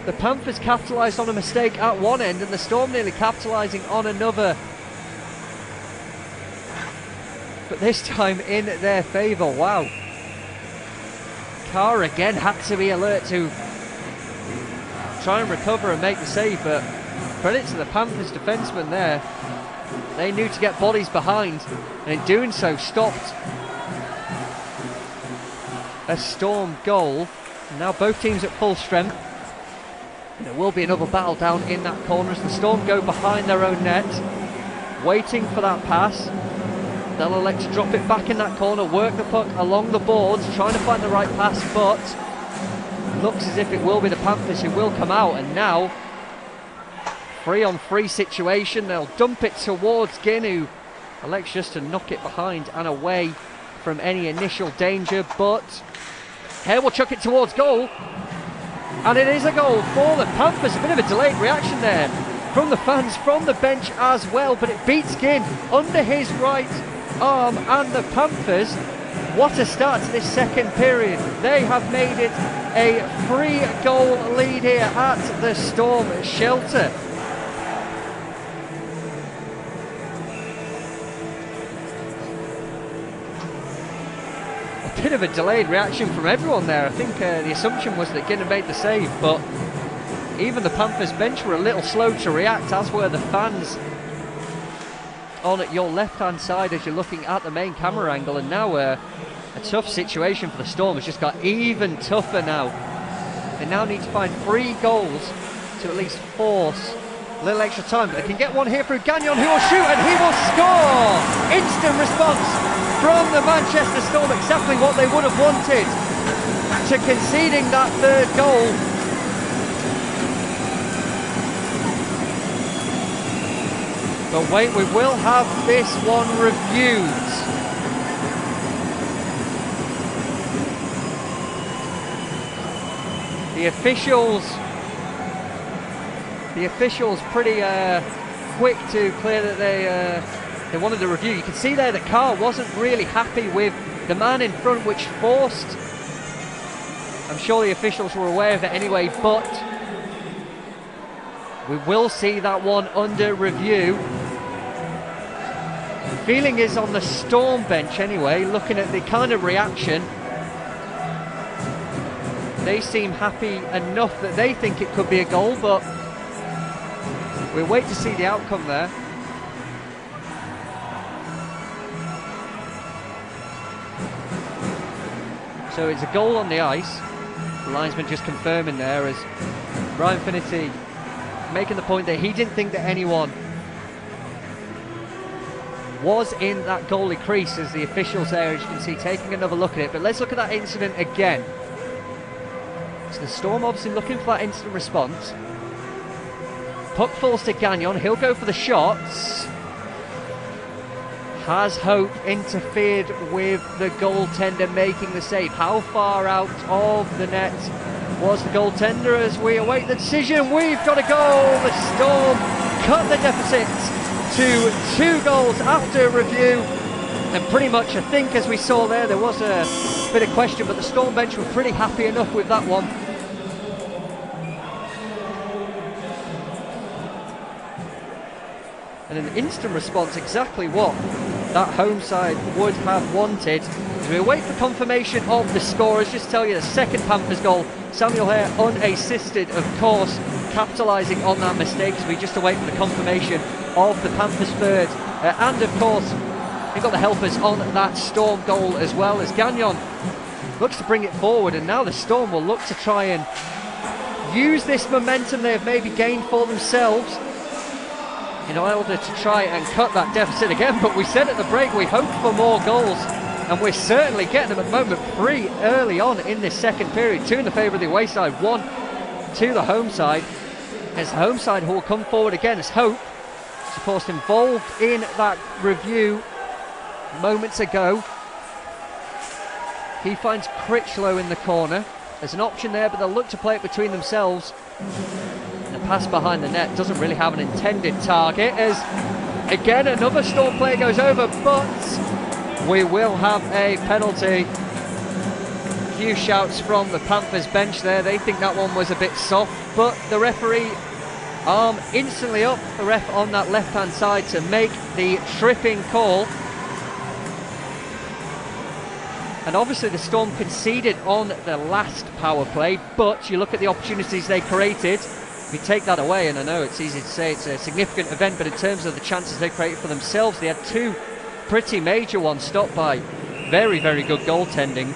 the Panthers capitalised on a mistake at one end, and the Storm nearly capitalising on another, but this time in their favour. Wow. Carr again had to be alert to try and recover and make the save, but credit to the Panthers defenseman there. They knew to get bodies behind, and in doing so stopped a Storm goal. And now both teams at full strength. There will be another battle down in that corner as the Storm go behind their own net, waiting for that pass. They'll elect to drop it back in that corner, work the puck along the boards, trying to find the right pass, but looks as if it will be the Panthers who will come out. And now, 3-on-3 situation, they'll dump it towards Ginn, who elects just to knock it behind and away from any initial danger, but Hare will chuck it towards goal, and it is a goal for the Panthers. A bit of a delayed reaction there from the fans, from the bench as well, but it beats Ginn under his right arm, and the Panthers, what a start to this second period. They have made it a 3-goal lead here at the Storm shelter. A bit of a delayed reaction from everyone there. I think the assumption was that Ginn had made the save, but even the Panthers bench were a little slow to react, as were the fans on your left-hand side as you're looking at the main camera angle. And now a tough situation for the Storm has just got even tougher now. They now need to find 3 goals to at least force a little extra time, but they can get one here through Gagnon, who will shoot and he will score! Instant response from the Manchester Storm, exactly what they would have wanted, to conceding that 3rd goal. But wait, we will have this one reviewed. The officials pretty quick to clear that they wanted the review. You can see there that Carr wasn't really happy with the man in front, which forced, I'm sure the officials were aware of it anyway, but we will see that one under review. The feeling is on the Storm bench anyway, looking at the kind of reaction, they seem happy enough that they think it could be a goal, but we'll wait to see the outcome there. So it's a goal on the ice. The linesman just confirming there as Ryan Finnerty making the point that he didn't think that anyone was in that goalie crease, as the officials there, as you can see, taking another look at it. But let's look at that incident again. So the Storm obviously looking for that instant response. Puck falls to Gagnon, he'll go for the shots. Has Hope interfered with the goaltender making the save? How far out of the net was the goaltender as we await the decision? We've got a goal! The Storm cut the deficit to 2 goals after review. And pretty much, I think, as we saw there was a bit of question, but the Storm bench were pretty happy enough with that one. And an instant response, exactly what that home side would have wanted. As we wait for confirmation of the scorers, just tell you the second Panthers goal, Samuel Hare unassisted, of course, capitalising on that mistake as we just await for the confirmation of the Panthers third. And of course, we've got the helpers on that Storm goal as well, as Gagnon looks to bring it forward, and now the Storm will look to try and use this momentum they have maybe gained for themselves in order to try and cut that deficit again. But we said at the break we hope for more goals, and we're certainly getting them at the moment. 3 early on in this second period, 2 in the favour of the away side, 1 to the home side, as the home side who will come forward again as Hope, of course, involved in that review moments ago. He finds Critchlow in the corner. There's an option there, but they'll look to play it between themselves. The pass behind the net doesn't really have an intended target, as again another Storm player goes over, but we will have a penalty. A few shouts from the Panthers bench there. They think that one was a bit soft, but the referee arm instantly up, the ref on that left hand side, to make the tripping call. And obviously the Storm conceded on the last power play, but you look at the opportunities they created. We take that away, and I know it's easy to say it's a significant event, but in terms of the chances they created for themselves, they had 2 pretty major ones stopped by very, very good goaltending.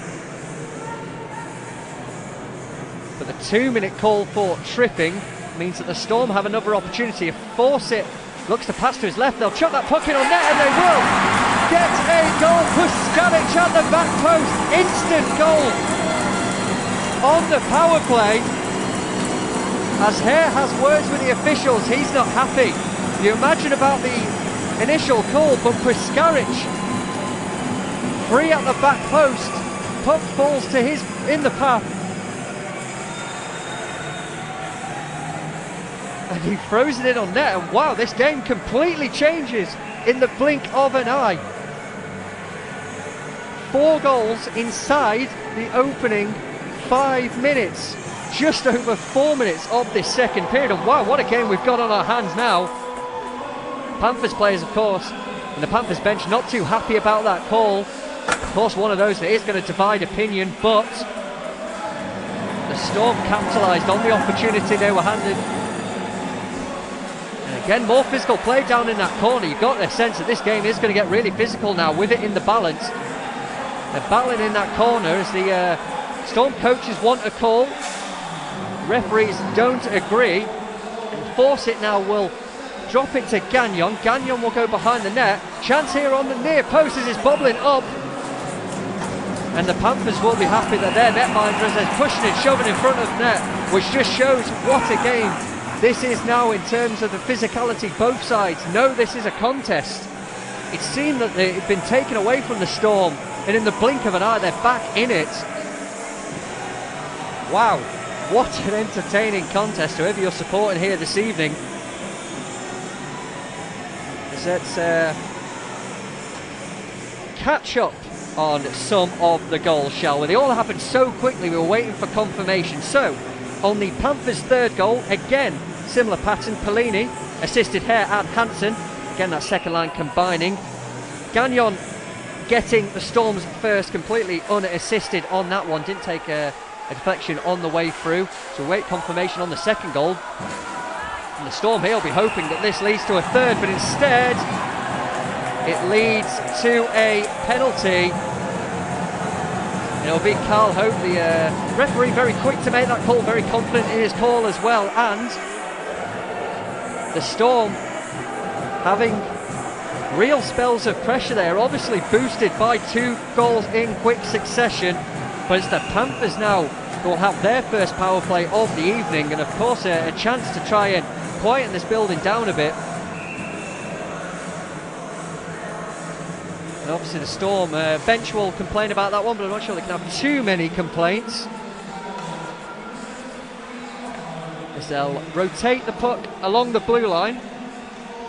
But the 2-minute call for tripping means that the Storm have another opportunity. If Fawcett looks to pass to his left, they'll chuck that puck in on net, and they will get a goal. Puskaric at the back post, instant goal on the power play. As Hare has words with the officials, he's not happy. You imagine about the initial call, but Puskaric free at the back post, puck falls to his in the path, and he throws it in on net, and wow, this game completely changes in the blink of an eye. 4 goals inside the opening 5 minutes, just over 4 minutes of this second period, and wow, what a game we've got on our hands now. Panthers players, of course, and the Panthers bench not too happy about that call. Of course, one of those that is going to divide opinion, but the Storm capitalised on the opportunity they were handed. And again, more physical play down in that corner. You've got the sense that this game is going to get really physical now with it in the balance. They're battling in that corner as the Storm coaches want a call. Referees don't agree, and Fawcett now will drop it to Gagnon. Gagnon will go behind the net. Chance here on the near post as it's bobbling up. And the Panthers will be happy that their netminder is pushing and shoving in front of net, which just shows what a game this is now in terms of the physicality. Both sides know this is a contest. It seemed that it had been taken away from the Storm, and in the blink of an eye they're back in it. Wow, what an entertaining contest, whoever you're supporting here this evening. Let's catch up on some of the goals, shall we? They all happened so quickly, we were waiting for confirmation. So, on the Panthers' third goal, again, similar pattern. Pellini assisted Hare and Hansen. Again, that second line combining. Gagnon getting the Storm's first, completely unassisted on that one. Didn't take a deflection on the way through. So we wait confirmation on the second goal. And the Storm here will be hoping that this leads to a third, but instead it leads to a penalty. It'll be Carl Hope, the referee, very quick to make that call, very confident in his call as well. And the Storm having real spells of pressure there, obviously boosted by 2 goals in quick succession. But it's the Panthers now who will have their first power play of the evening, and of course a chance to try and quieten this building down a bit. And obviously the Storm bench will complain about that one, but I'm not sure they can have too many complaints, as they'll rotate the puck along the blue line.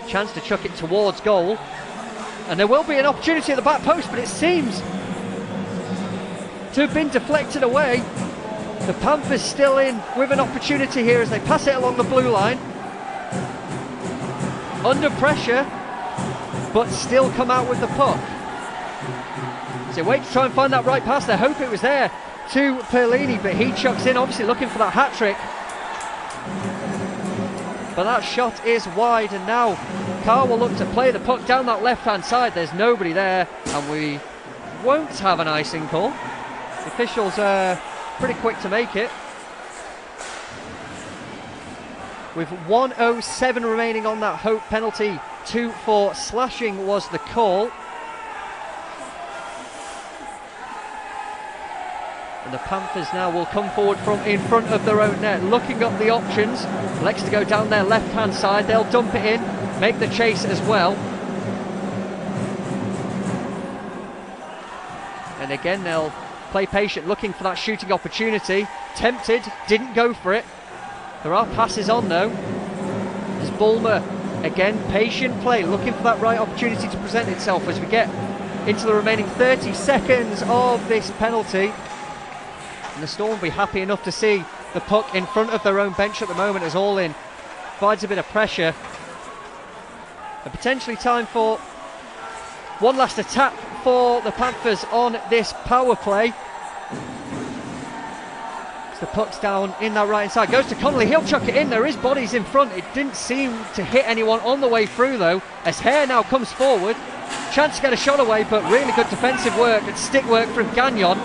Chance to chuck it towards goal, and there will be an opportunity at the back post, but it seems to have been deflected away. The Panthers still in with an opportunity here as they pass it along the blue line. Under pressure, but still come out with the puck. So wait to try and find that right pass. They hope it was there to Perlini, but he chucks in, obviously looking for that hat-trick. But that shot is wide, and now Carr will look to play the puck down that left-hand side. There's nobody there, and we won't have an icing call. The officials are pretty quick to make it. With 1:07 remaining on that Hope penalty, 2 for slashing was the call. And the Panthers now will come forward from in front of their own net, looking up the options. Elects to go down their left-hand side. They'll dump it in, make the chase as well. And again, they'll play patient, looking for that shooting opportunity. Tempted, didn't go for it. There are passes on though. There's Bulmer, again, patient play, looking for that right opportunity to present itself as we get into the remaining 30 seconds of this penalty. And the Storm will be happy enough to see the puck in front of their own bench at the moment as All In provides a bit of pressure. And potentially time for one last attack for the Panthers on this power play. The puck's down in that right hand side, goes to Connolly, he'll chuck it in. There is bodies in front. It didn't seem to hit anyone on the way through though, as Hare now comes forward. Chance to get a shot away, but really good defensive work and stick work from Gagnon.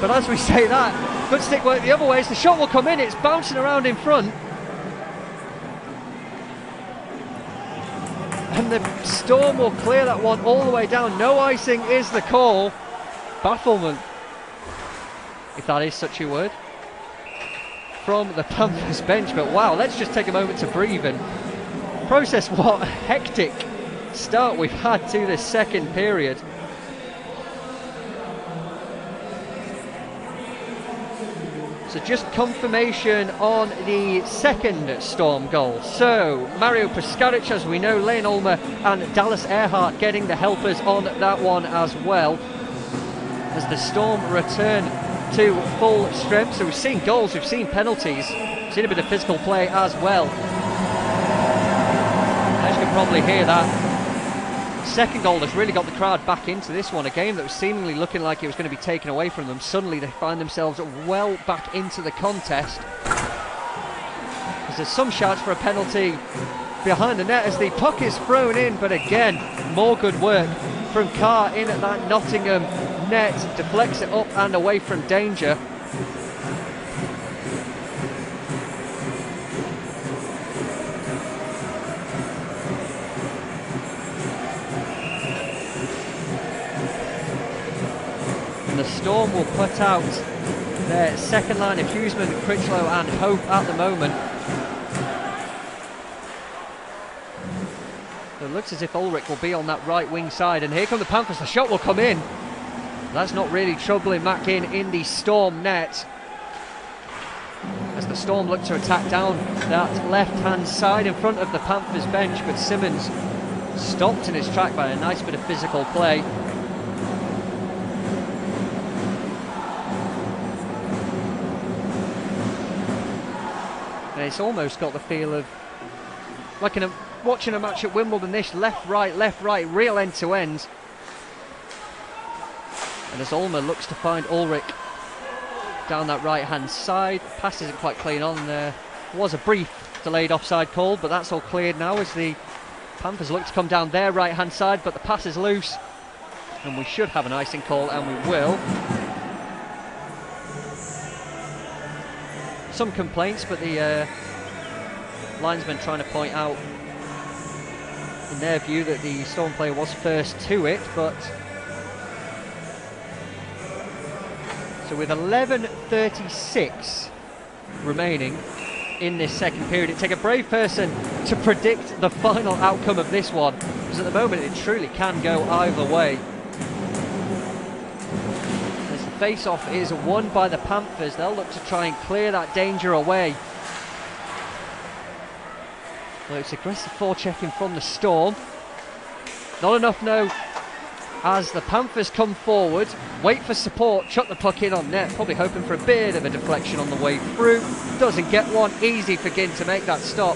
But as we say that, Good stick work the other way as the shot will come in. It's bouncing around in front. And the Storm will clear that one all the way down. No icing is the call. Bafflement, if that is such a word, from the Panthers bench. But wow, let's just take a moment to breathe and process what a hectic start we've had to this second period. So just confirmation on the second Storm goal. So Mario Prskaric, as we know, Lane Ulmer and Dallas Earhart getting the helpers on that one as well, as the Storm return to full strength. So we've seen goals, we've seen penalties, we've seen a bit of physical play as well. As you can probably hear, that second goal has really got the crowd back into this one. A game that was seemingly looking like it was going to be taken away from them. Suddenly they find themselves well back into the contest, as there's some shouts for a penalty behind the net as the puck is thrown in. But again, more good work from Carr in at that Nottingham net, deflects it up and away from danger. The Storm will put out their second line of Hughesman, Critchlow and Hope at the moment. So it looks as if Ulrich will be on that right wing side, and here come the Panthers. The shot will come in. That's not really troubling Mackin in the Storm net, as the Storm look to attack down that left hand side in front of the Panthers bench, but Simmons stopped in his track by a nice bit of physical play. It's almost got the feel of like watching a match at Wimbledon-ish, left, right, real end to end. And as Ulmer looks to find Ulrich down that right hand side, pass isn't quite clean on. There was a brief delayed offside call, but that's all cleared now as the Panthers look to come down their right hand side, but the pass is loose and we should have an icing call, and we will. Some complaints, but the linesman trying to point out in their view that the Storm player was first to it. But so with 11:36 remaining in this second period, it'd take a brave person to predict the final outcome of this one, because at the moment it truly can go either way. Face-off is won by the Panthers. They'll look to try and clear that danger away. Well, it's aggressive forechecking from the Storm. Not enough, no, as the Panthers come forward, wait for support, chuck the puck in on net, probably hoping for a bit of a deflection on the way through. Doesn't get one. Easy for Ginn to make that stop.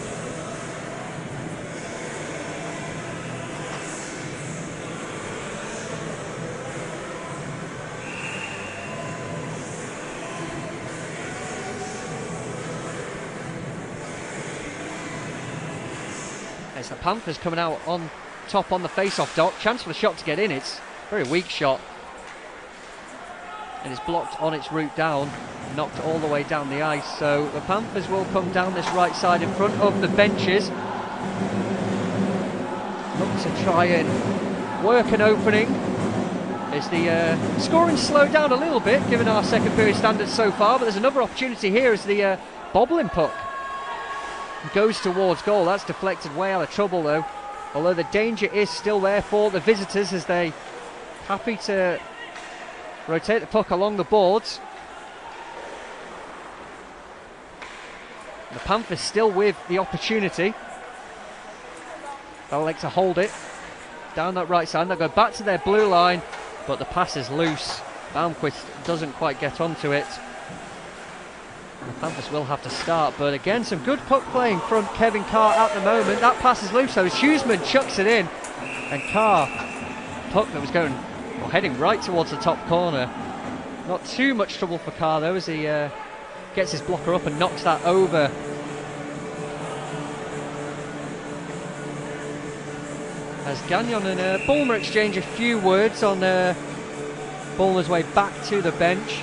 It's the Panthers coming out on top on the face-off dot. Chance for the shot to get in. It's a very weak shot, and it's blocked on its route down, knocked all the way down the ice. So the Panthers will come down this right side in front of the benches, look to try and work an opening. Is the scoring slowed down a little bit given our second period standards so far, but there's another opportunity here as the bobbling puck goes towards goal. That's deflected way out of trouble though, although the danger is still there for the visitors as they happy to rotate the puck along the boards. The Panthers still with the opportunity. They'll like to hold it down that right side. They'll go back to their blue line, but the pass is loose. Malmquist doesn't quite get onto it. The Panthers will have to start, but again, some good puck playing from Kevin Carr at the moment. That pass is loose, so Hughesman chucks it in, and Carr, puck that was going, or heading right towards the top corner. Not too much trouble for Carr though, as he gets his blocker up and knocks that over. As Gagnon and Bulmer exchange a few words on Bulmer's way back to the bench.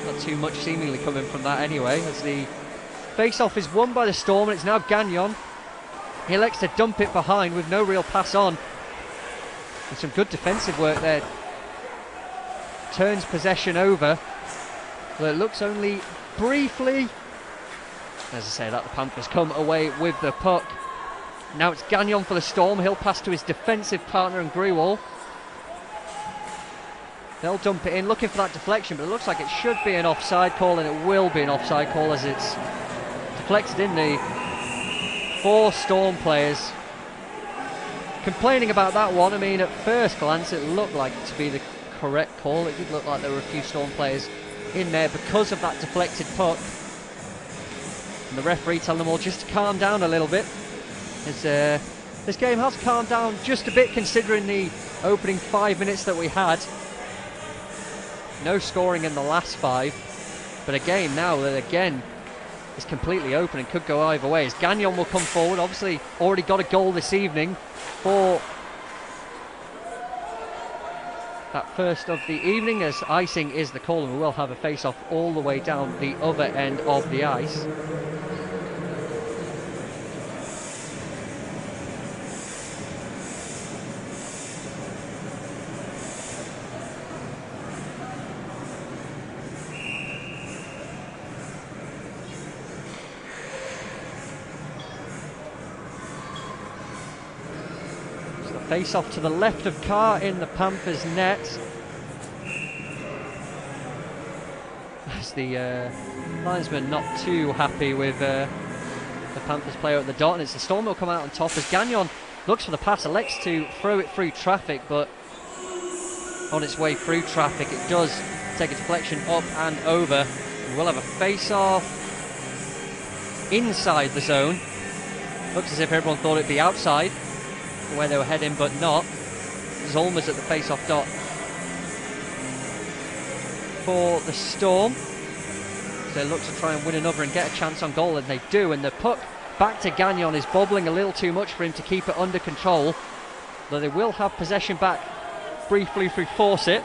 Not too much seemingly coming from that anyway, as the face-off is won by the Storm, and it's now Gagnon. He elects to dump it behind with no real pass on. And some good defensive work there. Turns possession over. Well, it looks only briefly. As I say that, the Panthers come away with the puck. Now it's Gagnon for the Storm. He'll pass to his defensive partner in Grewal. They'll dump it in, looking for that deflection, but it looks like it should be an offside call, and it will be an offside call as it's deflected in. The 4 Storm players complaining about that one. I mean, at first glance it looked like it to be the correct call. It did look like there were a few Storm players in there because of that deflected puck. And the referee telling them all just to calm down a little bit. As, this game has calmed down just a bit considering the opening 5 minutes that we had. No scoring in the last 5, but a game now that again is completely open and could go either way. As Gagnon will come forward, obviously already got a goal this evening for that first of the evening, as icing is the call, and we will have a face-off all the way down the other end of the ice. Face off to the left of Carr in the Panthers net. As the linesman not too happy with the Panthers player at the dot, and it's the Storm will come out on top as Gagnon looks for the pass, elects to throw it through traffic, but on its way through traffic it does take a deflection up and over. And we'll have a face off inside the zone. Looks as if everyone thought it'd be outside where they were heading, but not. Zolmer's at the face-off dot for the Storm. So they look to try and win another and get a chance on goal, and they do, and the puck back to Gagnon is bobbling a little too much for him to keep it under control, though they will have possession back briefly through Fawcett.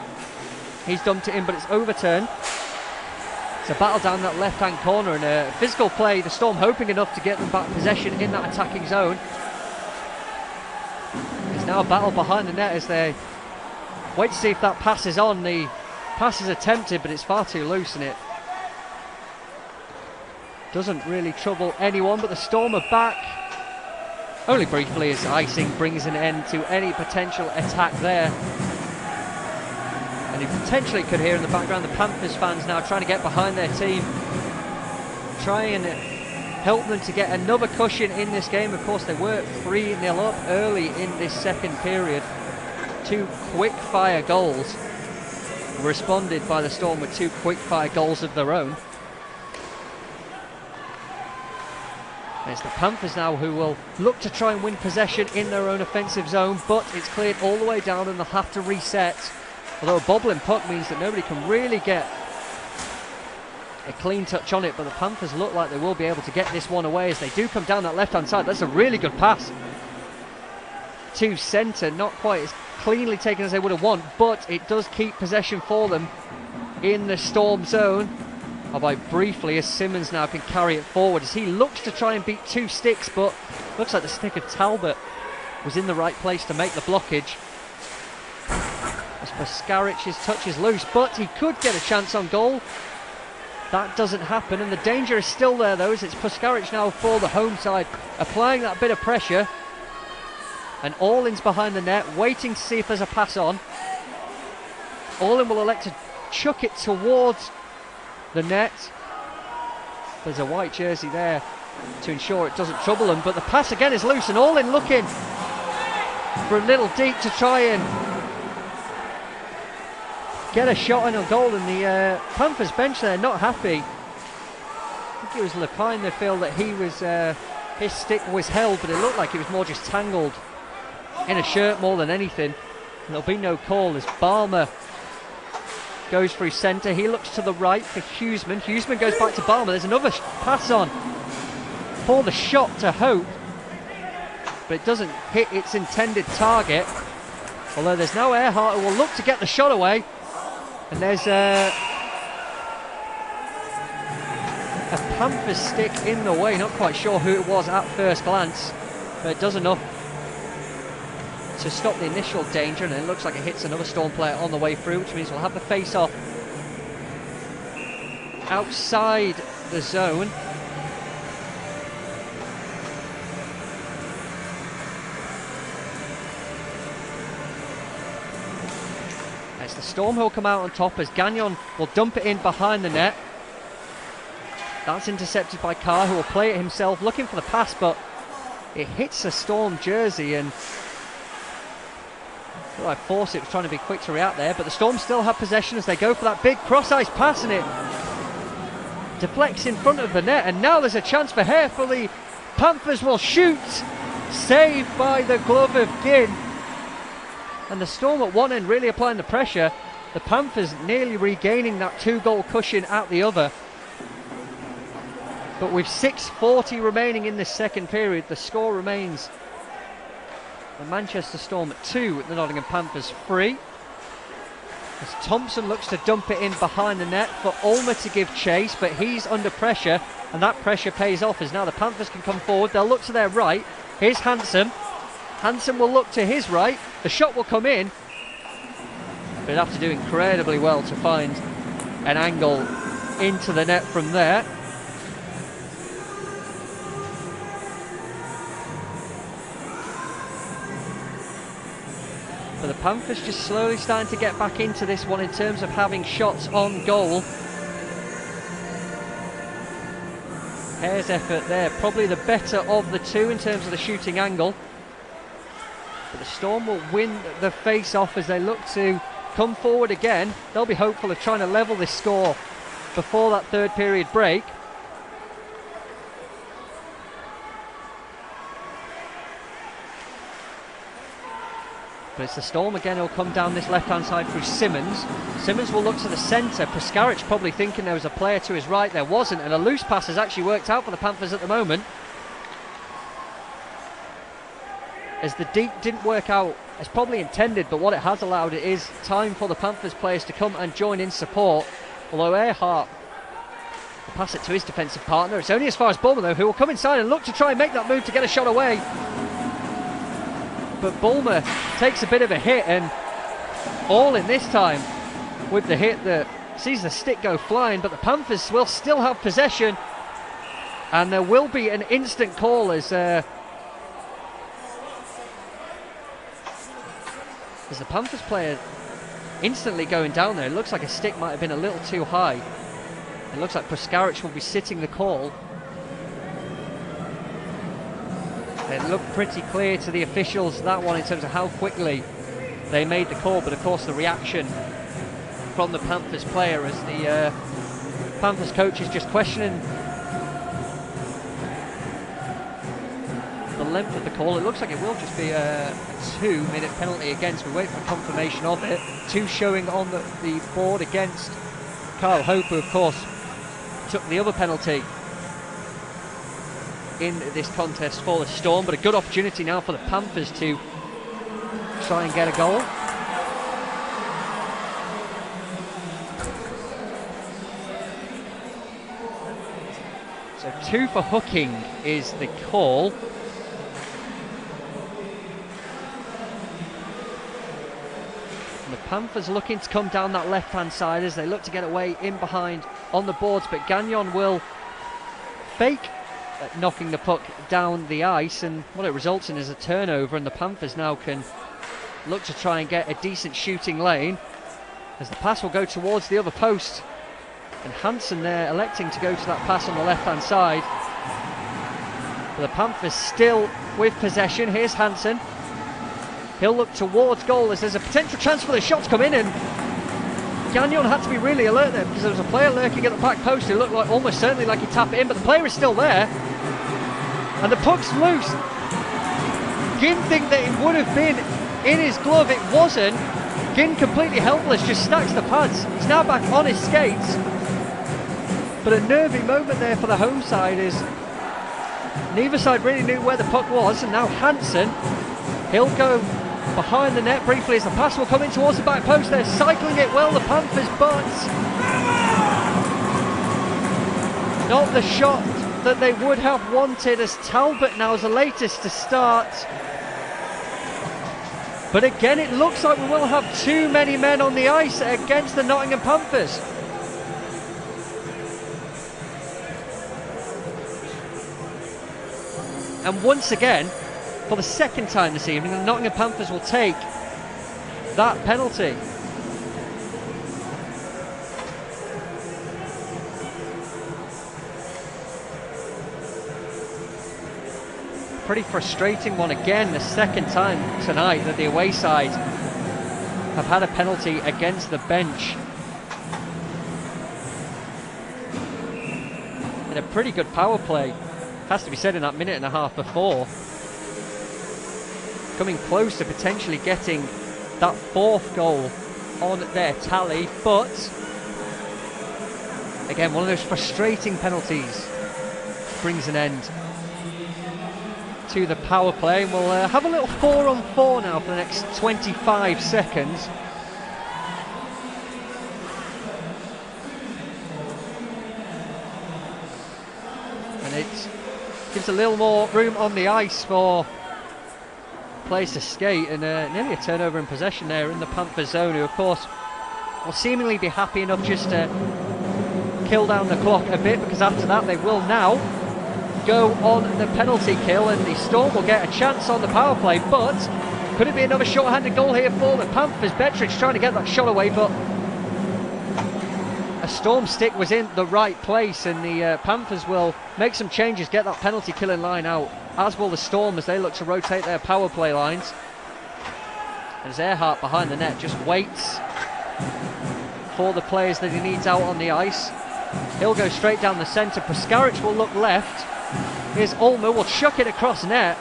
He's dumped it in, but it's overturned. It's a battle down that left-hand corner, and a physical play, the Storm hoping enough to get them back possession in that attacking zone. Now a battle behind the net as they wait to see if that pass is on. The pass is attempted, but it's far too loose, and it doesn't really trouble anyone. But the Storm are back only briefly as icing brings an end to any potential attack there. And you potentially could hear in the background the Panthers fans now trying to get behind their team, try and help them to get another cushion in this game. Of course, they were 3-0 up early in this second period. 2 quick-fire goals responded by the Storm with 2 quick-fire goals of their own. And it's the Panthers now who will look to try and win possession in their own offensive zone, but it's cleared all the way down and they'll have to reset. Although a bobbling puck means that nobody can really get a clean touch on it, but the Panthers look like they will be able to get this one away as they do come down that left-hand side. That's a really good pass to centre, not quite as cleanly taken as they would have wanted, but it does keep possession for them in the Storm zone. Albeit briefly, as Simmons now can carry it forward as he looks to try and beat 2 sticks, but looks like the stick of Talbot was in the right place to make the blockage. As Pascaric's touch is loose, but he could get a chance on goal. That doesn't happen, and the danger is still there though, as it's Pascaric now for the home side, applying that bit of pressure. And Orlin's behind the net, waiting to see if there's a pass on. Orlin will elect to chuck it towards the net. There's a white jersey there to ensure it doesn't trouble them, but the pass again is loose, and Orlin looking for a little deep to try and get a shot on goal, and the Panthers bench there not happy. I think it was Lepine, they feel that he was his stick was held, but it looked like it was more just tangled in a shirt more than anything. And there'll be no call as Balmer goes through centre. He looks to the right for Huseman. Huseman goes back to Balmer. There's another pass on for the shot to Hope, but it doesn't hit its intended target. Although there's no Earhart who will look to get the shot away. And there's Panthers stick in the way. Not quite sure who it was at first glance, but it does enough to stop the initial danger, and it looks like it hits another Storm player on the way through, which means we'll have the face-off outside the zone. It's the Storm who'll come out on top as Gagnon will dump it in behind the net. That's intercepted by Carr, who will play it himself, looking for the pass, but it hits a Storm jersey, and well, I force it was trying to be quick to react there, but the Storm still have possession as they go for that big cross-ice pass, and it deflects in front of the net, and now there's a chance for Harefield. The Panthers will shoot, saved by the glove of Ginn, and the Storm at one end really applying the pressure. The Panthers nearly regaining that 2-goal cushion at the other. But with 6:40 remaining in this second period, the score remains the Manchester Storm 2, the Nottingham Panthers 3. As Thompson looks to dump it in behind the net for Ulmer to give chase, but he's under pressure, and that pressure pays off as now the Panthers can come forward. They'll look to their right. Here's Hansen. Hansen will look to his right. The shot will come in, but he'll have to do incredibly well to find an angle into the net from there. But the Panthers just slowly starting to get back into this one in terms of having shots on goal. Hare's effort there, probably the better of the two in terms of the shooting angle. But the Storm will win the face-off as they look to come forward again. They'll be hopeful of trying to level this score before that third period break. But it's the Storm again who'll come down this left-hand side through Simmons. Simmons will look to the centre. Prskaric probably thinking there was a player to his right. There wasn't, and a loose pass has actually worked out for the Panthers at the moment. As the deep didn't work out as probably intended, but what it has allowed it is time for the Panthers players to come and join in support. Although Earhart will pass it to his defensive partner. It's only as far as Bulmer though, who will come inside and look to try and make that move to get a shot away. But Bulmer takes a bit of a hit, and all in this time with the hit that sees the stick go flying, but the Panthers will still have possession, and there will be an instant call as the Panthers player instantly going down there. It looks like a stick might have been a little too high. It looks like Prskaric will be sitting the call. It looked pretty clear to the officials, that one, in terms of how quickly they made the call, but of course the reaction from the Panthers player as the Panthers coach is just questioning the length of the call. It looks like it will just be a 2-minute penalty against. We wait for confirmation of it. 2 showing on the board against Carl Hope, who of course took the other penalty in this contest for the Storm, but a good opportunity now for the Panthers to try and get a goal. So 2 for hooking is the call. And the Panthers looking to come down that left-hand side as they look to get away in behind on the boards, but Gagnon will fake knocking the puck down the ice, and what it results in is a turnover, and the Panthers now can look to try and get a decent shooting lane as the pass will go towards the other post, and Hansen there electing to go to that pass on the left hand side. But the Panthers still with possession. Here's Hansen, he'll look towards goal as there's a potential chance for the shot to come in, and Gagnon had to be really alert there because there was a player lurking at the back post who looked like almost certainly like he'd tap it in, but the player is still there and the puck's loose. Ginn think that it would have been in his glove, it wasn't. Ginn completely helpless, just stacks the pads. He's now back on his skates, but a nervy moment there for the home side as neither side really knew where the puck was, and now Hansen, he'll go behind the net briefly as the pass will come in towards the back post. They're cycling it well, the Panthers, but Not the shot that they would have wanted, as Talbot now is the latest to start. But again, it looks like we will have too many men on the ice against the Nottingham Panthers. And once again, for the second time this evening, the Nottingham Panthers will take that penalty. Pretty frustrating one again, the second time tonight that the away side have had a penalty against the bench. And a pretty good power play, has to be said, in that minute and a half before. Coming close to potentially getting that fourth goal on their tally, but again, one of those frustrating penalties brings an end to the power play. And we'll have a little 4-on-4 now for the next 25 seconds. And it gives a little more room on the ice for players to skate, and nearly a turnover in possession there in the Panthers zone, who of course will seemingly be happy enough just to kill down the clock a bit, because after that they will now go on the penalty kill, and the Storm will get a chance on the power play. But could it be another short-handed goal here for the Panthers? Bettridge trying to get that shot away, but a Storm stick was in the right place, and the Panthers will make some changes, get that penalty killing line out, as will the Storm as they look to rotate their power play lines. And as Earhart behind the net just waits for the players that he needs out on the ice. He'll go straight down the centre. Preskarich will look left. Here's Ulmer, will chuck it across net.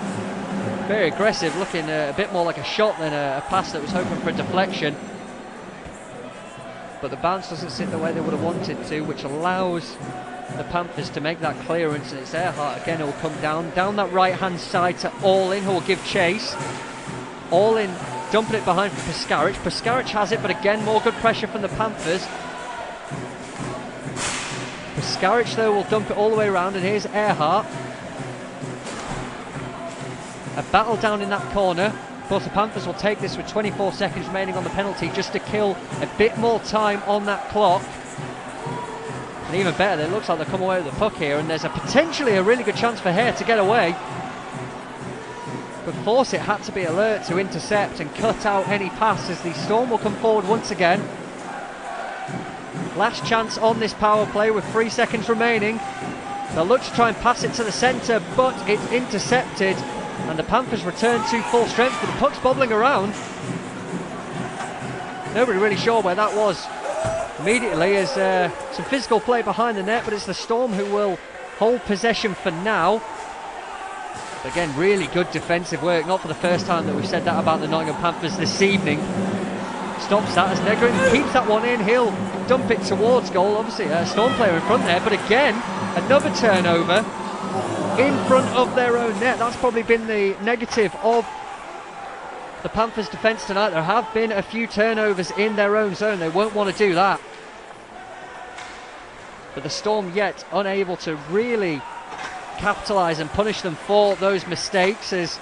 Very aggressive, looking a bit more like a shot than a pass that was hoping for a deflection. But the bounce doesn't sit the way they would have wanted to, which allows the Panthers to make that clearance. And it's Earhart again who will come down that right hand side to Allin, who will give chase. Allin dumping it behind for Preskarich. Preskarich has it, but again more good pressure from the Panthers. Preskarich though will dump it all the way around, and here's Earhart. A battle down in that corner. Of course, the Panthers will take this with 24 seconds remaining on the penalty, just to kill a bit more time on that clock. And even better, it looks like they'll come away with the puck here, and there's potentially a really good chance for Hare to get away. But Fawcett had to be alert to intercept and cut out any pass, as the Storm will come forward once again. Last chance on this power play with 3 seconds remaining. They'll look to try and pass it to the centre, but it's intercepted, and the Panthers return to full strength, but the puck's bobbling around. Nobody really sure where that was immediately, as some physical play behind the net, but it's the Storm who will hold possession for now. But again, really good defensive work, not for the first time that we've said that about the Nottingham Panthers this evening. Stops that as Negrin keeps that one in. He'll dump it towards goal. Obviously a Storm player in front there, but again another turnover in front of their own net. That's probably been the negative of the Panthers defence tonight. There have been a few turnovers in their own zone. They won't want to do that, but the Storm yet unable to really capitalise and punish them for those mistakes. Is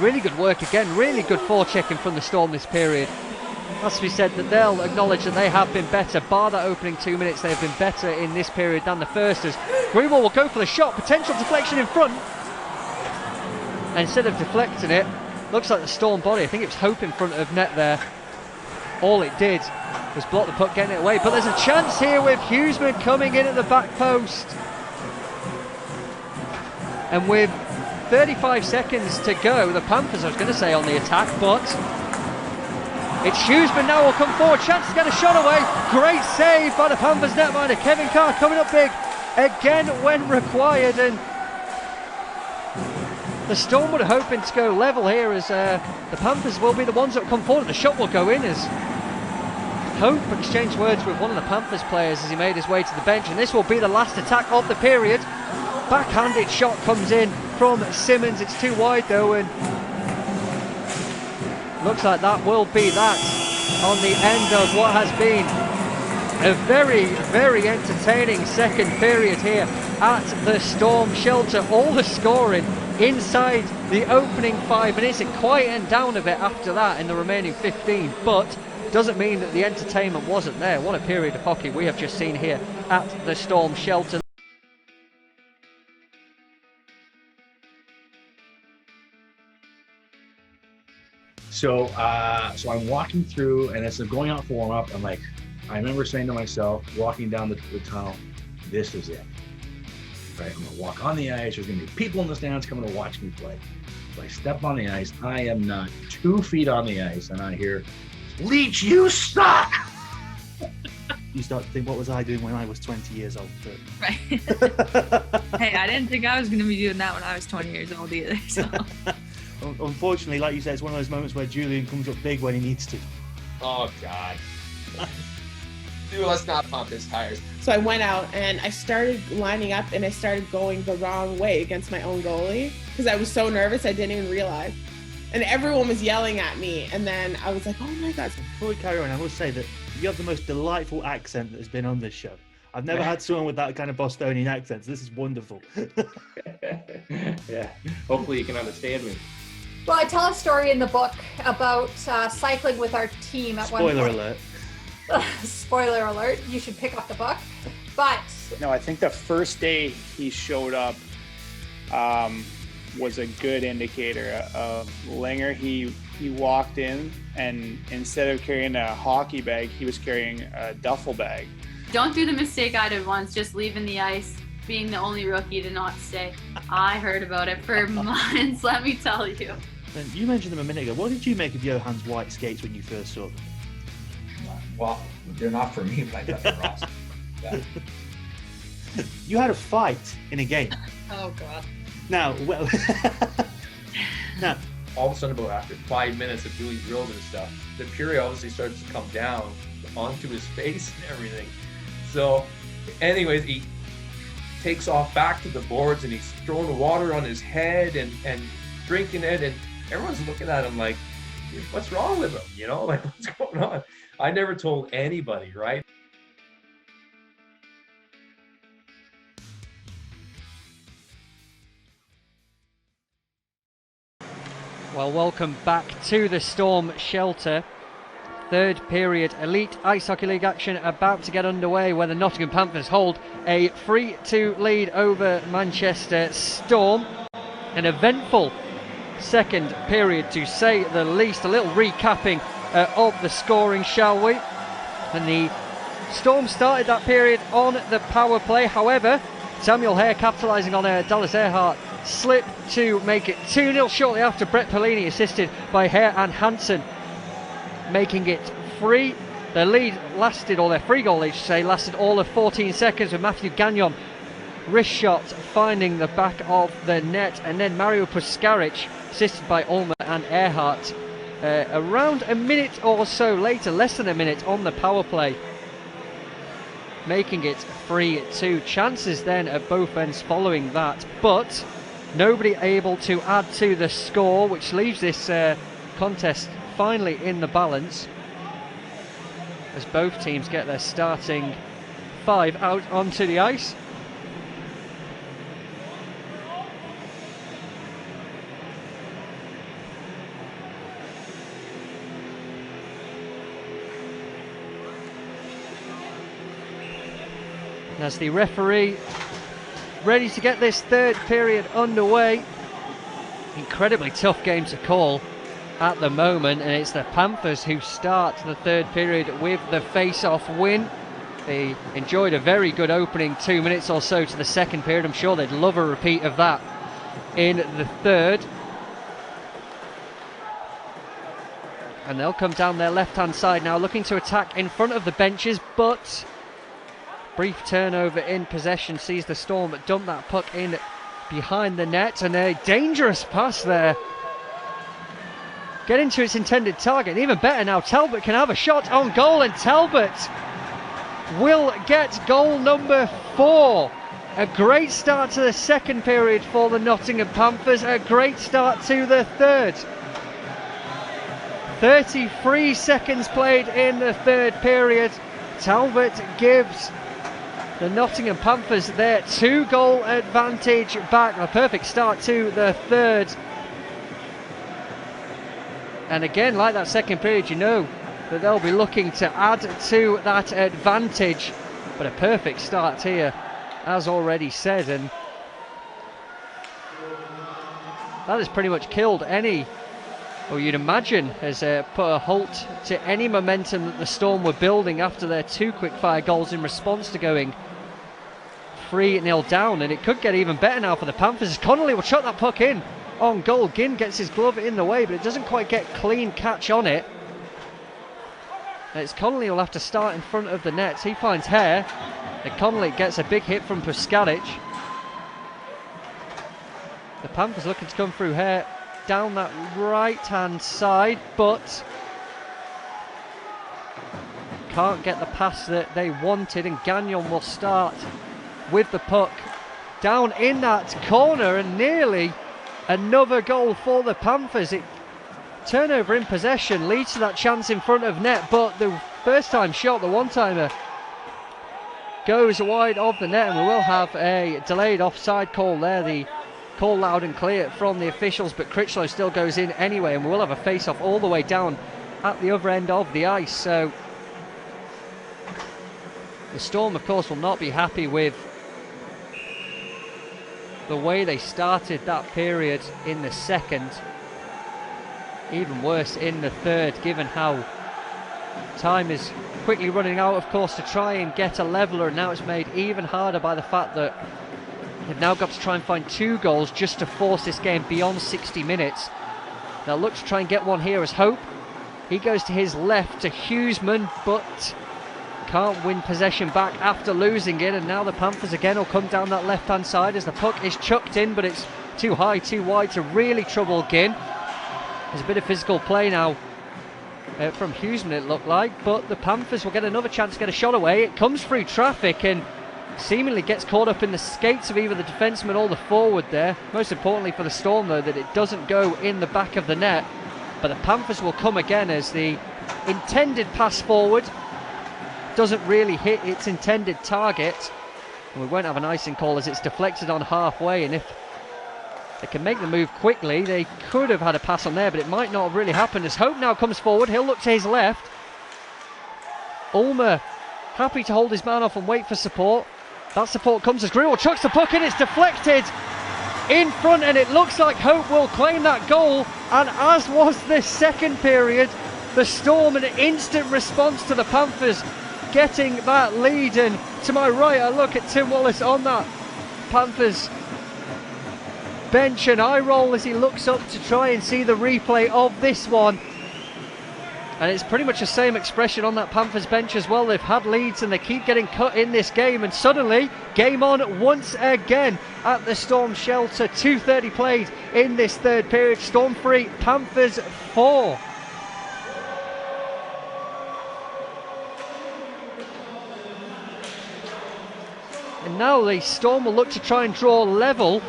really good work again, really good forechecking from the Storm this period. Has to be said that they'll acknowledge that they have been better. Bar that opening 2 minutes, they have been better in this period than the first, as Greenwald will go for the shot, potential deflection in front, and instead of deflecting it, looks like the Storm body, I think it was Hope in front of net there. All it did was block the puck getting it away, but there's a chance here with Hughesman coming in at the back post, and with 35 seconds to go, the Panthers, I was going to say, on the attack, but it's Hughesman now will come forward, chance to get a shot away. Great save by the Panthers netminder. Kevin Carr coming up big again when required, and the Storm were hoping to go level here, as the Panthers will be the ones that will come forward. The shot will go in, as Hope exchanged words with one of the Panthers players as he made his way to the bench, and this will be the last attack of the period. Backhanded shot comes in from Simmons. It's too wide though, and looks like that will be that on the end of what has been A very, very entertaining second period here at the Storm Shelter. All the scoring inside the opening 5 minutes. It quietened down a bit after that in the remaining 15, but doesn't mean that the entertainment wasn't there. What a period of hockey we have just seen here at the Storm Shelter. So I'm walking through, and as I'm going out for warm up, I remember saying to myself, walking down the tunnel, this is it. Right, I'm gonna walk on the ice. There's gonna be people in the stands coming to watch me play. So I step on the ice. I am not 2 feet on the ice, and I hear, "Leach, you suck!" You start to think, what was I doing when I was 20 years old? Right. Hey, I didn't think I was going to be doing that when I was 20 years old either. So. Unfortunately, like you said, it's one of those moments where Julian comes up big when he needs to. Oh, God. Dude, let's not pump his tires. So I went out and I started lining up and I started going the wrong way against my own goalie because I was so nervous I didn't even realize. And everyone was yelling at me. And then I was like, oh my God. Before we carry on, I will say that you have the most delightful accent that has been on this show. I've never had someone with that kind of Bostonian accent. So this is wonderful. Yeah. Hopefully you can understand me. Well, I tell a story in the book about cycling with our team at one point. Spoiler alert. Spoiler alert, you should pick up the book. But no, I think the first day he showed up was a good indicator of Linger. He walked in, and instead of carrying a hockey bag, he was carrying a duffel bag. Don't do the mistake I did once, just leaving the ice, being the only rookie to not stay. I heard about it for months, let me tell you. And you mentioned them a minute ago. What did you make of Johan's white skates when you first saw them? Well, they're not for me, but I thought they were awesome. Yeah. You had a fight in a game. Oh, God. Now, well, now, all of a sudden, about after 5 minutes of doing drills and stuff, the Fury obviously starts to come down onto his face and everything. So, anyways, he takes off back to the boards and he's throwing water on his head and drinking it, and everyone's looking at him like, what's wrong with him? You know, like, what's going on? I never told anybody, right? Well, welcome back to the Storm Shelter. Third period Elite Ice Hockey League action about to get underway, where the Nottingham Panthers hold a 3-2 lead over Manchester Storm. An eventful second period, to say the least. A little recapping of the scoring, shall we? And the Storm started that period on the power play. However, Samuel Hare capitalising on a Dallas Earhart slip to make it 2-0 shortly after. Brett Perlini assisted by Hare and Hansen, making it 3. Their lead lasted, or their free goal lead, should say, lasted all of 14 seconds, with Matthew Gagnon wrist shot finding the back of the net, and then Mario Puskaric assisted by Ulmer and Earhart around a minute or so later, less than a minute on the power play, making it 3-2. Chances then at both ends following that, but nobody able to add to the score, which leaves this contest finally in the balance, as both teams get their starting 5 out onto the ice. As the referee ready to get this third period underway. Incredibly tough game to call at the moment, and it's the Panthers who start the third period with the face-off win. They enjoyed a very good opening 2 minutes or so to the second period. I'm sure they'd love a repeat of that in the third. And they'll come down their left-hand side now, looking to attack in front of the benches, but brief turnover in possession sees the Storm dump that puck in behind the net, and a dangerous pass there. Get into its intended target. And even better now, Talbot can have a shot on goal, and Talbot will get goal number 4. A great start to the second period for the Nottingham Panthers, a great start to the third. 33 seconds played in the third period. Talbot gives the Nottingham Panthers their 2-goal advantage back. A perfect start to the third. And again, like that second period, you know that they'll be looking to add to that advantage. But a perfect start here, as already said. And that has pretty much killed any, or you'd imagine, has put a halt to any momentum that the Storm were building after their 2 quick-fire goals in response to going 3-0 down. And it could get even better now for the Panthers. Connolly will chuck that puck in on goal. Ginn gets his glove in the way, but it doesn't quite get clean catch on it. And it's Connolly who'll have to start in front of the nets. He finds Hare, and Connolly gets a big hit from Puskaric. The Panthers looking to come through Hare down that right-hand side, but can't get the pass that they wanted, and Gagnon will start with the puck down in that corner, and nearly another goal for the Panthers. It turnover in possession leads to that chance in front of net, but the first time shot, the one-timer, goes wide of the net, and we will have a delayed offside call there. The call loud and clear from the officials, but Critchlow still goes in anyway, and we will have a face-off all the way down at the other end of the ice. So the Storm, of course, will not be happy with the way they started that period in the second. Even worse in the third, given how time is quickly running out, of course, to try and get a leveller. And now it's made even harder by the fact that they've now got to try and find 2 goals just to force this game beyond 60 minutes. They'll look to try and get one here as Hope. He goes to his left to Hughesman, but can't win possession back after losing it. And now the Panthers again will come down that left-hand side as the puck is chucked in, but it's too high, too wide to really trouble Ginn. There's a bit of physical play now from Hughesman, it looked like, but the Panthers will get another chance to get a shot away. It comes through traffic and seemingly gets caught up in the skates of either the defenseman or the forward there. Most importantly for the Storm, though, that it doesn't go in the back of the net. But the Panthers will come again as the intended pass forward doesn't really hit its intended target. And we won't have an icing call as it's deflected on halfway, and if they can make the move quickly, they could have had a pass on there, but it might not have really happened as Hope now comes forward. He'll look to his left. Ulmer happy to hold his man off and wait for support. That support comes as Greenwald chucks the puck in. It's deflected in front, and it looks like Hope will claim that goal. And as was this second period, the Storm, an instant response to the Panthers getting that lead. And to my right, I look at Tim Wallace on that Panthers bench, and eye roll as he looks up to try and see the replay of this one. And it's pretty much the same expression on that Panthers bench as well. They've had leads and they keep getting cut in this game, and suddenly game on once again at the Storm shelter. 2:30 played in this third period. Storm 3, Panthers 4. And now the Storm will look to try and draw level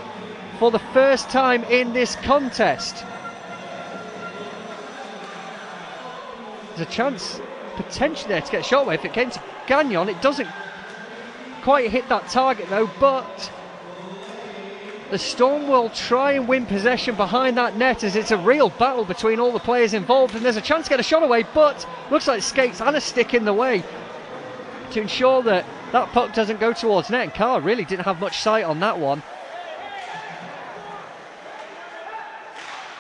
for the first time in this contest. There's a chance potentially there to get a shot away if it came to Gagnon. It doesn't quite hit that target though, but the Storm will try and win possession behind that net as it's a real battle between all the players involved, and there's a chance to get a shot away, but looks like skates and a stick in the way to ensure that that puck doesn't go towards net, and Carr really didn't have much sight on that one.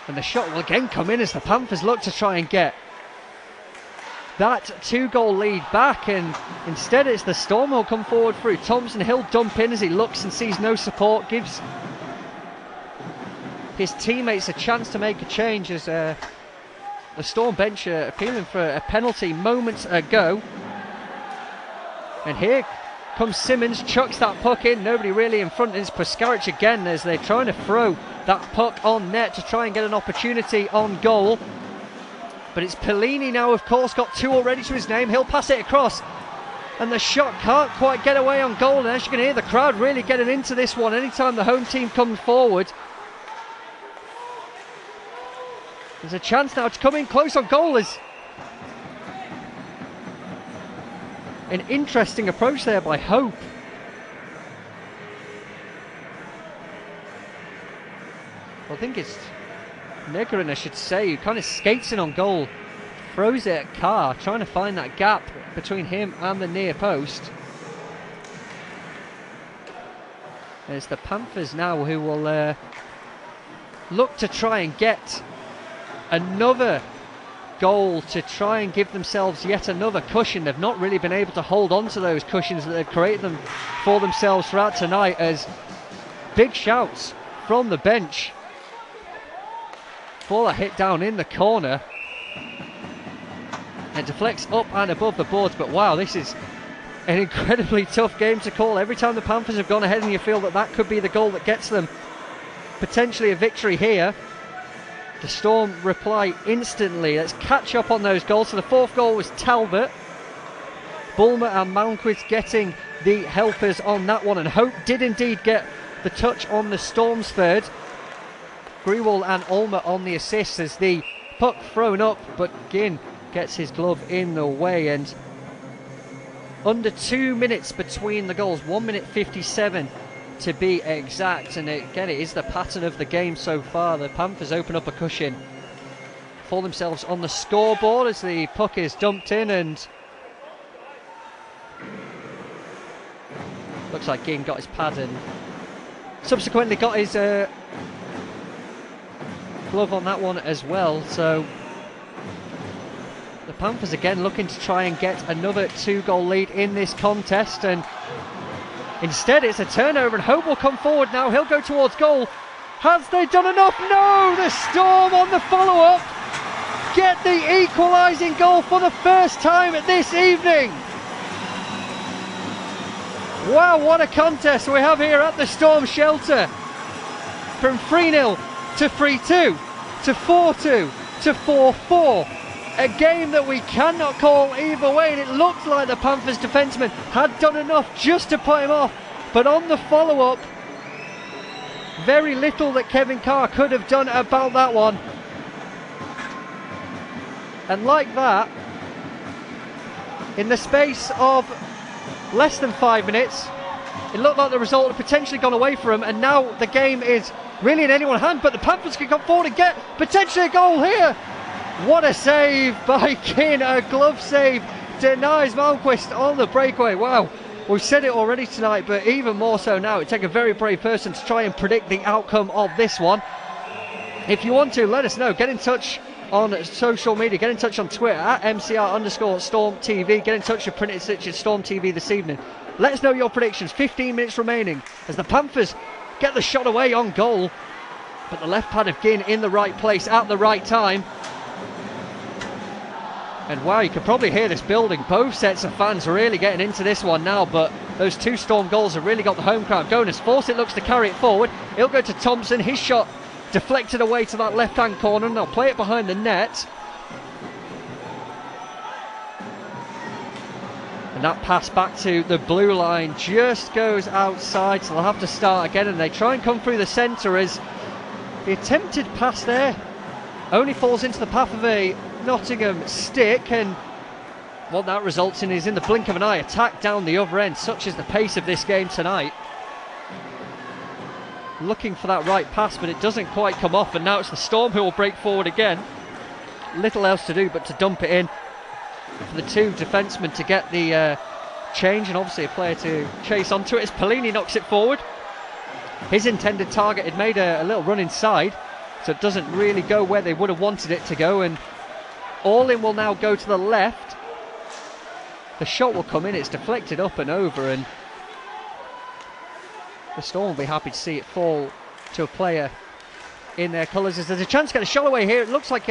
And the shot will again come in as the Panthers look to try and get that 2-goal lead back, and instead it's the Storm who'll come forward through Thompson. He'll dump in as he looks and sees no support, gives his teammates a chance to make a change as the Storm bench appealing for a penalty moments ago. And here comes Simmons, chucks that puck in, nobody really in front. It's Puskaric again as they're trying to throw that puck on net to try and get an opportunity on goal. But it's Pellini now, of course, got 2 already to his name. He'll pass it across, and the shot can't quite get away on goal. And as you can hear, the crowd really getting into this one anytime the home team comes forward. There's a chance now to come in close on goal as An interesting approach there by Hope. I think it's Negrin, I should say, who kind of skates in on goal, throws it at Carr, trying to find that gap between him and the near post. And it's the Panthers now who will look to try and get another goal to try and give themselves yet another cushion. They've not really been able to hold on to those cushions that they've created them for themselves throughout tonight, as big shouts from the bench for a hit down in the corner. It deflects up and above the boards, but wow, this is an incredibly tough game to call. Every time the Panthers have gone ahead and you feel that that could be the goal that gets them potentially a victory here, the Storm reply instantly. Let's catch up on those goals. So the fourth goal was Talbot. Bulmer and Malmquist getting the helpers on that one, and Hope did indeed get the touch on the Storm's third. Grewal and Ulmer on the assist as the puck thrown up, but Ginn gets his glove in the way, and under 2 minutes between the goals, 1 minute 57 to be exact, and again it is the pattern of the game so far. The Panthers open up a cushion for themselves on the scoreboard as the puck is dumped in, and looks like Ginn got his pad and subsequently got his glove on that one as well. So the Panthers again looking to try and get another 2-goal lead in this contest, and instead it's a turnover, and Hope will come forward now. He'll go towards goal. Has they done enough? No! The Storm on the follow-up get the equalising goal for the first time this evening. Wow, what a contest we have here at the Storm shelter. From 3-0 to 3-2 to 4-2 to 4-4. A game that we cannot call either way, and it looked like the Panthers defenseman had done enough just to put him off, but on the follow-up, very little that Kevin Carr could have done about that one. And like that, in the space of less than 5 minutes, it looked like the result had potentially gone away for him, and now the game is really in anyone's hand, but the Panthers can come forward and get potentially a goal here. What a save by Ginn, a glove save, denies Malmquist on the breakaway. Wow, we've said it already tonight, but even more so now. It takes a very brave person to try and predict the outcome of this one. If you want to, let us know. Get in touch on social media. Get in touch on Twitter at @MCR_StormTV. Get in touch with Printed Stitches Storm TV this evening. Let us know your predictions. 15 minutes remaining as the Panthers get the shot away on goal, but the left pad of Ginn in the right place at the right time. And wow, you can probably hear this building. Both sets of fans really getting into this one now, but those 2 Storm goals have really got the home crowd going as Fawcett looks to carry it forward. He'll go to Thompson. His shot deflected away to that left-hand corner, and they'll play it behind the net. And that pass back to the blue line just goes outside, so they'll have to start again, and they try and come through the centre as the attempted pass there only falls into the path of a Nottingham stick, and what that results in is, in the blink of an eye, attack down the other end. Such is the pace of this game tonight. Looking for that right pass, but it doesn't quite come off, and now it's the Storm who will break forward again. Little else to do but to dump it in for the 2 defensemen to get the change, and obviously a player to chase onto it as Pellini knocks it forward. His intended target had made a little run inside, so it doesn't really go where they would have wanted it to go, and All-in will now go to the left. The shot will come in, it's deflected up and over, and the Storm will be happy to see it fall to a player in their colours. As there's a chance to get a shot away here. It looks like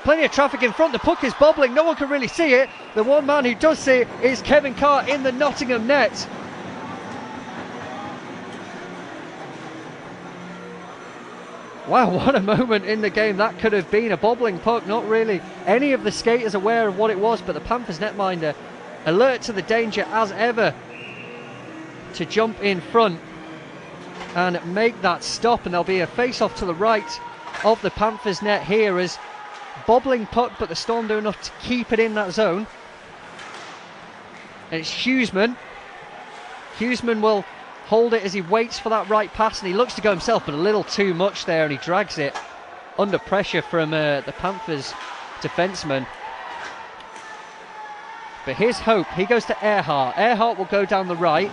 plenty of traffic in front. The puck is bobbling, no one can really see it. The one man who does see it is Kevin Carr in the Nottingham net. Wow, what a moment in the game that could have been. A bobbling puck, not really any of the skaters aware of what it was, but the Panthers netminder alert to the danger as ever to jump in front and make that stop, and there'll be a face-off to the right of the Panthers net here as bobbling puck, but the Storm do enough to keep it in that zone. And it's Hughesman. Hughesman will hold it as he waits for that right pass, and he looks to go himself, but a little too much there, and he drags it under pressure from the Panthers defenseman. But here's hope. He goes to Earhart. Earhart will go down the right.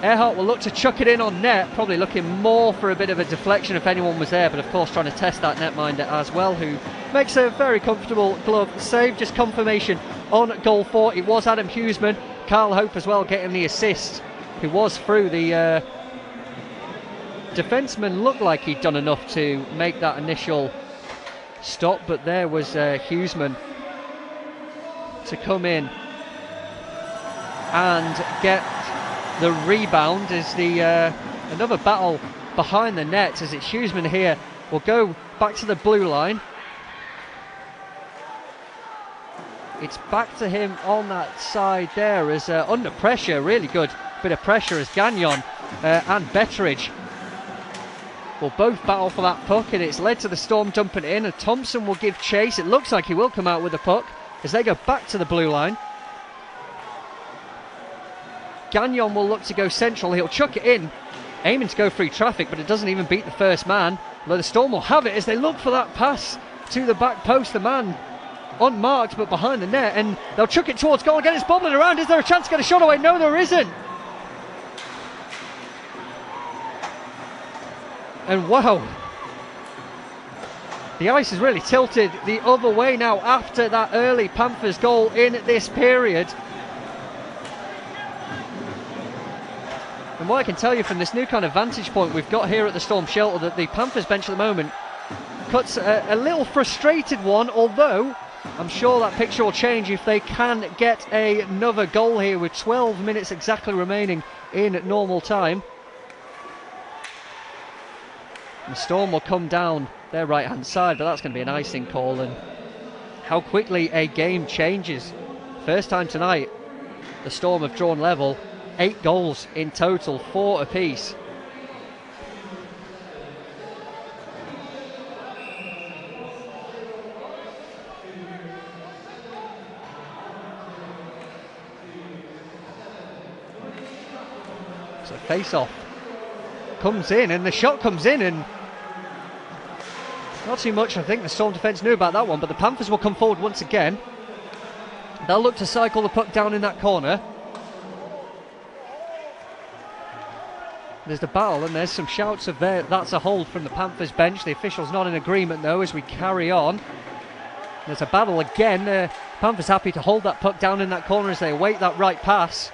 Earhart will look to chuck it in on net, probably looking more for a bit of a deflection if anyone was there, but of course trying to test that netminder as well, who makes a very comfortable glove save. Just confirmation on goal for. It was Adam Hughesman. Carl Hope as well getting the assist, who was through. The defenseman looked like he'd done enough to make that initial stop, but there was Hughesman to come in and get the rebound. As the another battle behind the net, as it's Hughesman here will go back to the blue line. It's back to him on that side there, as under pressure, really good bit of pressure, as Gagnon and Betteridge will both battle for that puck, and it's led to the Storm dumping it in, and Thompson will give chase. It looks like he will come out with the puck as they go back to the blue line. Gagnon will look to go central. He'll chuck it in, aiming to go through traffic, but it doesn't even beat the first man. Although the Storm will have it as they look for that pass to the back post. The man unmarked, but behind the net, and they'll chuck it towards goal again. It's bobbling around. Is there a chance to get a shot away? No, there isn't. And wow, the ice is really tilted the other way now after that early Panthers goal in this period. And what I can tell you from this new kind of vantage point we've got here at the Storm shelter, that the Panthers bench at the moment cuts a little frustrated one, although I'm sure that picture will change if they can get another goal here with 12 minutes exactly remaining in normal time. The Storm will come down their right hand side, but that's going to be an icing call, and how quickly a game changes. First time tonight the Storm have drawn level. 8 goals in total, 4 apiece. So face-off comes in, and the shot comes in, and not too much I think the Storm defence knew about that one, but the Panthers will come forward once again. They'll look to cycle the puck down in that corner. There's the battle, and there's some shouts of there. That's a hold from the Panthers bench. The official's not in agreement though as we carry on. There's a battle again. Panthers happy to hold that puck down in that corner as they await that right pass.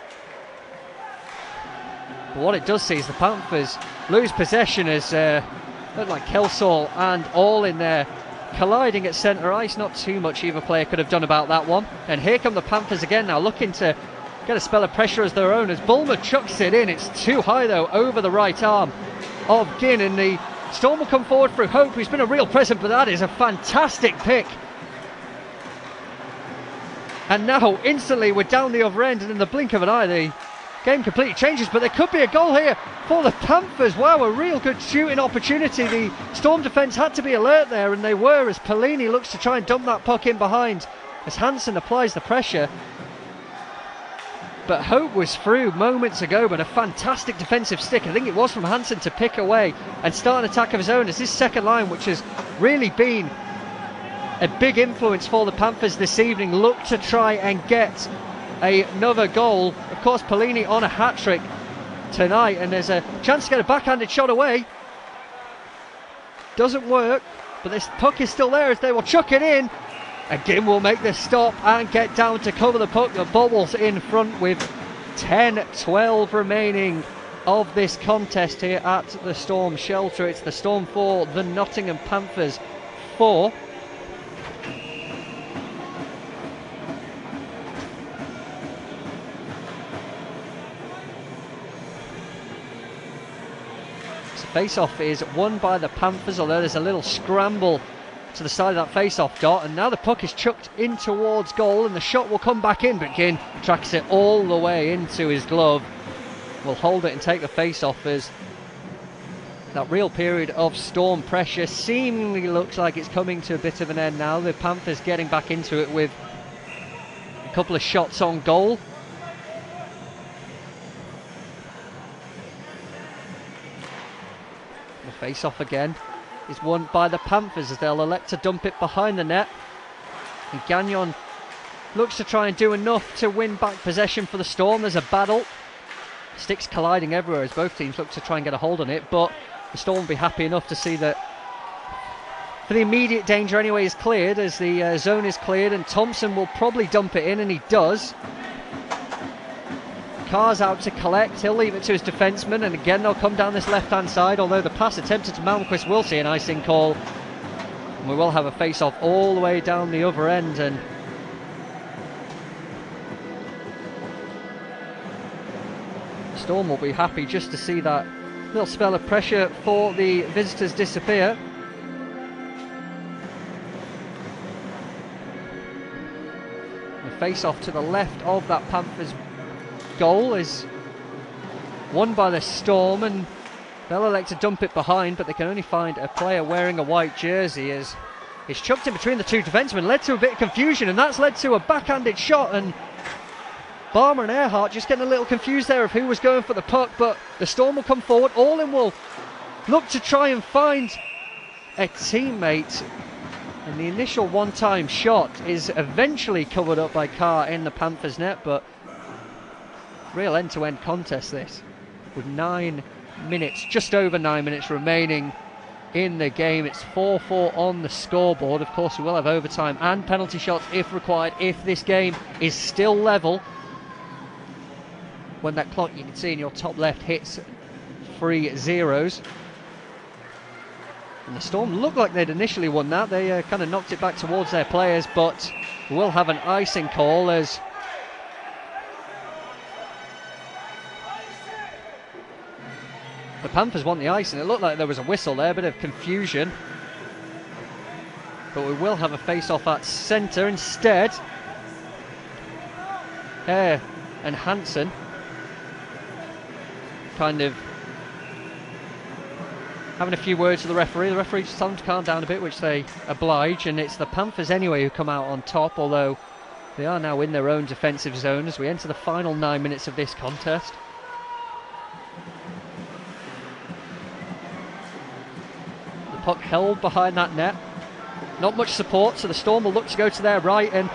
But what it does see is the Panthers lose possession, as look like Kelsall and all in there colliding at centre ice. Not too much either player could have done about that one. And here come the Panthers again now, looking to get a spell of pressure as their own, as Bulmer chucks it in. It's too high though, over the right arm of Ginn, and the Storm will come forward through Hope, who's been a real present, but that is a fantastic pick. And now instantly we're down the other end, and in the blink of an eye the game completely changes, but there could be a goal here for the Panthers. Wow, a real good shooting opportunity. The Storm defence had to be alert there, and they were, as Pellini looks to try and dump that puck in behind as Hansen applies the pressure. But Hope was through moments ago, but a fantastic defensive stick, I think it was from Hansen, to pick away and start an attack of his own, as this second line, which has really been a big influence for the Panthers this evening, look to try and get another goal. Of course, Pellini on a hat-trick tonight, and there's a chance to get a backhanded shot away. Doesn't work, but this puck is still there as they will chuck it in. Again, will make the stop and get down to cover the puck. The Bubbles in front with 10-12 remaining of this contest here at the Storm shelter. It's the Storm 4, the Nottingham Panthers 4. So face-off is won by the Panthers, although there's a little scramble to the side of that face-off dot, and now the puck is chucked in towards goal, and the shot will come back in, but Ginn tracks it all the way into his glove. Will hold it and take the face-off, as that real period of Storm pressure seemingly looks like it's coming to a bit of an end now. The Panthers getting back into it with a couple of shots on goal. Face off again is won by the Panthers as they'll elect to dump it behind the net. And Gagnon looks to try and do enough to win back possession for the Storm. There's a battle. Sticks colliding everywhere as both teams look to try and get a hold on it, but the Storm will be happy enough to see that for the immediate danger anyway is cleared, as the zone is cleared, and Thompson will probably dump it in, and he does. Carr's out to collect, he'll leave it to his defenseman, and again they'll come down this left-hand side, although the pass attempted to Malmquist will see an icing call. And we will have a face-off all the way down the other end, and Storm will be happy just to see that little spell of pressure for the visitors disappear. The face-off to the left of that Panthers goal is won by the Storm, and they'll elect to dump it behind, but they can only find a player wearing a white jersey as it's chucked in between the two defensemen, led to a bit of confusion, and that's led to a backhanded shot, and Barmer and Earhart just getting a little confused there of who was going for the puck, but the Storm will come forward. Allin will look to try and find a teammate, and the initial one-time shot is eventually covered up by Carr in the Panthers net, but real end-to-end contest this, with 9 minutes, just over 9 minutes remaining in the game. It's 4-4 on the scoreboard. Of course, we will have overtime and penalty shots if required, if this game is still level. When that clock, you can see in your top left, hits 3 zeros. And the Storm looked like they'd initially won that. They kind of knocked it back towards their players, but we'll have an icing call as the Panthers want the ice, and it looked like there was a whistle there, a bit of confusion. But we will have a face-off at centre instead. Hare and Hansen kind of having a few words with the referee. The referee just tells them to calm down a bit, which they oblige, and it's the Panthers anyway who come out on top, although they are now in their own defensive zone as we enter the final 9 minutes of this contest. The puck held behind that net. Not much support, so the Storm will look to go to their right, and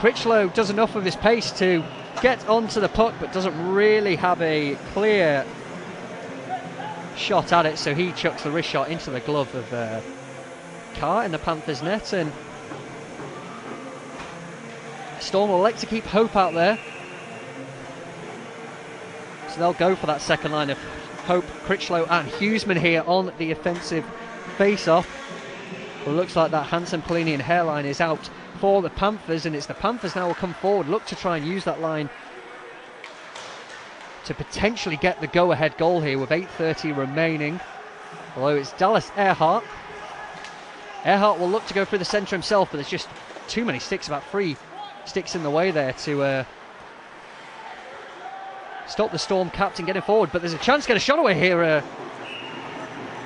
Critchlow does enough of his pace to get onto the puck, but doesn't really have a clear shot at it, so he chucks the wrist shot into the glove of Carr in the Panthers net, and Storm will elect to keep Hope out there, so they'll go for that second line of Hope, Critchlow and Hughesman here on the offensive face-off. Well, it looks like that Hansen, Pelini and hairline is out for the Panthers, and it's the Panthers now will come forward, look to try and use that line to potentially get the go-ahead goal here with 8:30 remaining. Although it's Dallas Earhart. Earhart will look to go through the centre himself, but there's just too many sticks, about 3 sticks in the way there to stop the Storm captain getting forward. But there's a chance to get a shot away here.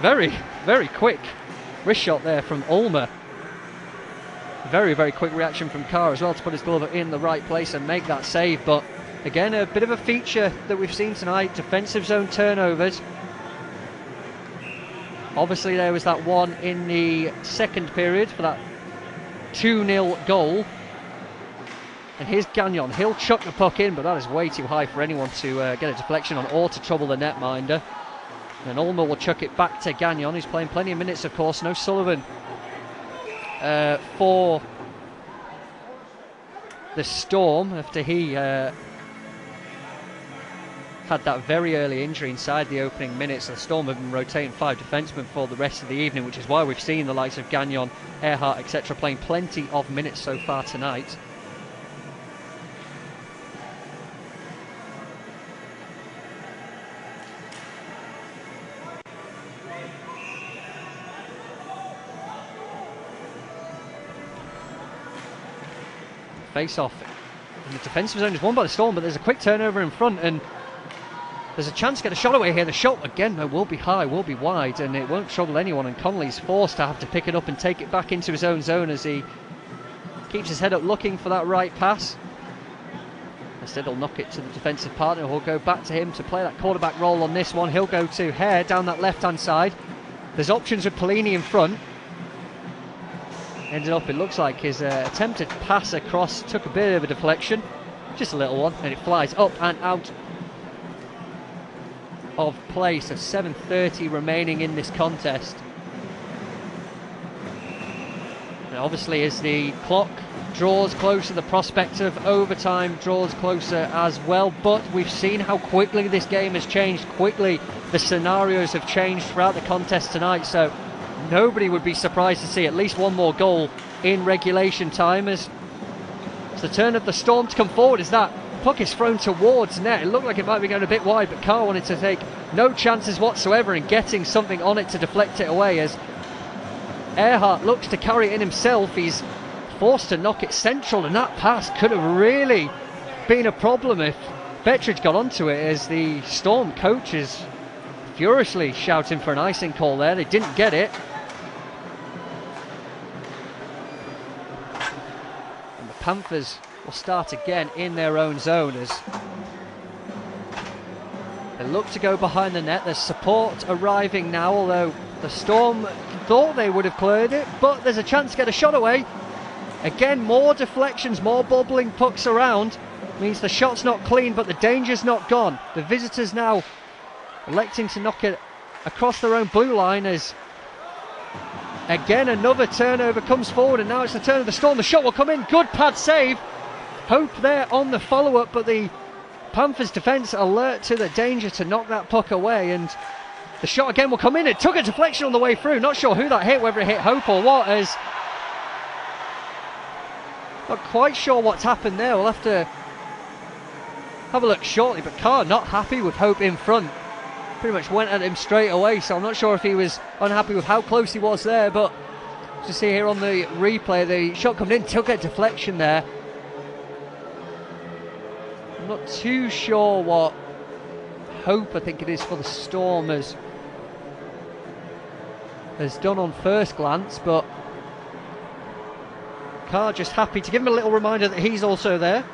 Very, very quick wrist shot there from Ulmer. Very, very quick reaction from Carr as well to put his glove in the right place and make that save. But again, a bit of a feature that we've seen tonight, defensive zone turnovers. Obviously there was that one in the second period for that 2-0 goal. And here's Gagnon, he'll chuck the puck in, but that is way too high for anyone to get a deflection on or to trouble the netminder. And Ulmer will chuck it back to Gagnon, who's playing plenty of minutes of course. No Sullivan for the Storm after he had that very early injury inside the opening minutes. The Storm have been rotating 5 defensemen for the rest of the evening, which is why we've seen the likes of Gagnon, Earhart, etc. playing plenty of minutes so far tonight. Face off in the defensive zone is won by the Storm, but there's a quick turnover in front, and there's a chance to get a shot away here. The shot again will be high, will be wide, and it won't trouble anyone, and Connolly's forced to have to pick it up and take it back into his own zone as he keeps his head up looking for that right pass. Instead, he'll knock it to the defensive partner, who'll go back to him to play that quarterback role on this one. He'll go to Hare down that left-hand side. There's options with Pellini in front. Ended up, it looks like his attempted pass across took a bit of a deflection. Just a little one, and it flies up and out of play. So 7:30 remaining in this contest. And obviously, as the clock draws closer, the prospect of overtime draws closer as well. But we've seen how quickly this game has changed. Quickly, the scenarios have changed throughout the contest tonight. So nobody would be surprised to see at least one more goal in regulation time. As it's the turn of the Storm to come forward, as that puck is thrown towards net. It looked like it might be going a bit wide, but Carr wanted to take no chances whatsoever in getting something on it to deflect it away. As Earhart looks to carry it in himself, he's forced to knock it central, and that pass could have really been a problem if Bettridge got onto it, as the Storm coach is furiously shouting for an icing call there. They didn't get it. And the Panthers will start again in their own zone as they look to go behind the net. There's support arriving now, although the Storm thought they would have cleared it, but there's a chance to get a shot away. Again, more deflections, more bobbling pucks around. Means the shot's not clean, but the danger's not gone. The visitors now electing to knock it across their own blue line as again another turnover comes forward, and now it's the turn of the Storm. The shot will come in. Good pad save. Hope there on the follow-up, but the Panthers defence alert to the danger to knock that puck away, and the shot again will come in. It took a deflection on the way through. Not sure who that hit, whether it hit Hope or what, as not quite sure what's happened there. We'll have to have a look shortly, but Carr not happy with Hope in front. Pretty much went at him straight away, so I'm not sure if he was unhappy with how close he was there, but to see here on the replay, the shot coming in took a deflection there. I'm not too sure what Hope, I think it is for the Storm, has done on first glance, but Carr just happy to give him a little reminder that he's also there.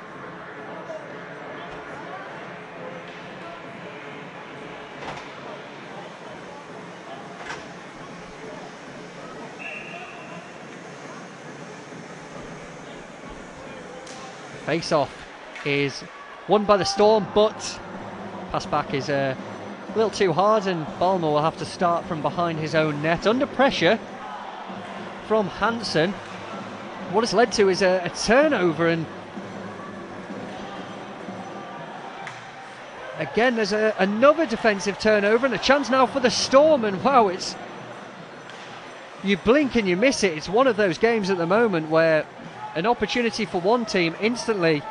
Face-off is won by the Storm, but pass back is a little too hard, and Balmer will have to start from behind his own net. Under pressure from Hansen. What it's led to is a turnover, and again there's another defensive turnover and a chance now for the Storm, and wow, it's you blink and you miss it. It's one of those games at the moment where an opportunity for one team instantly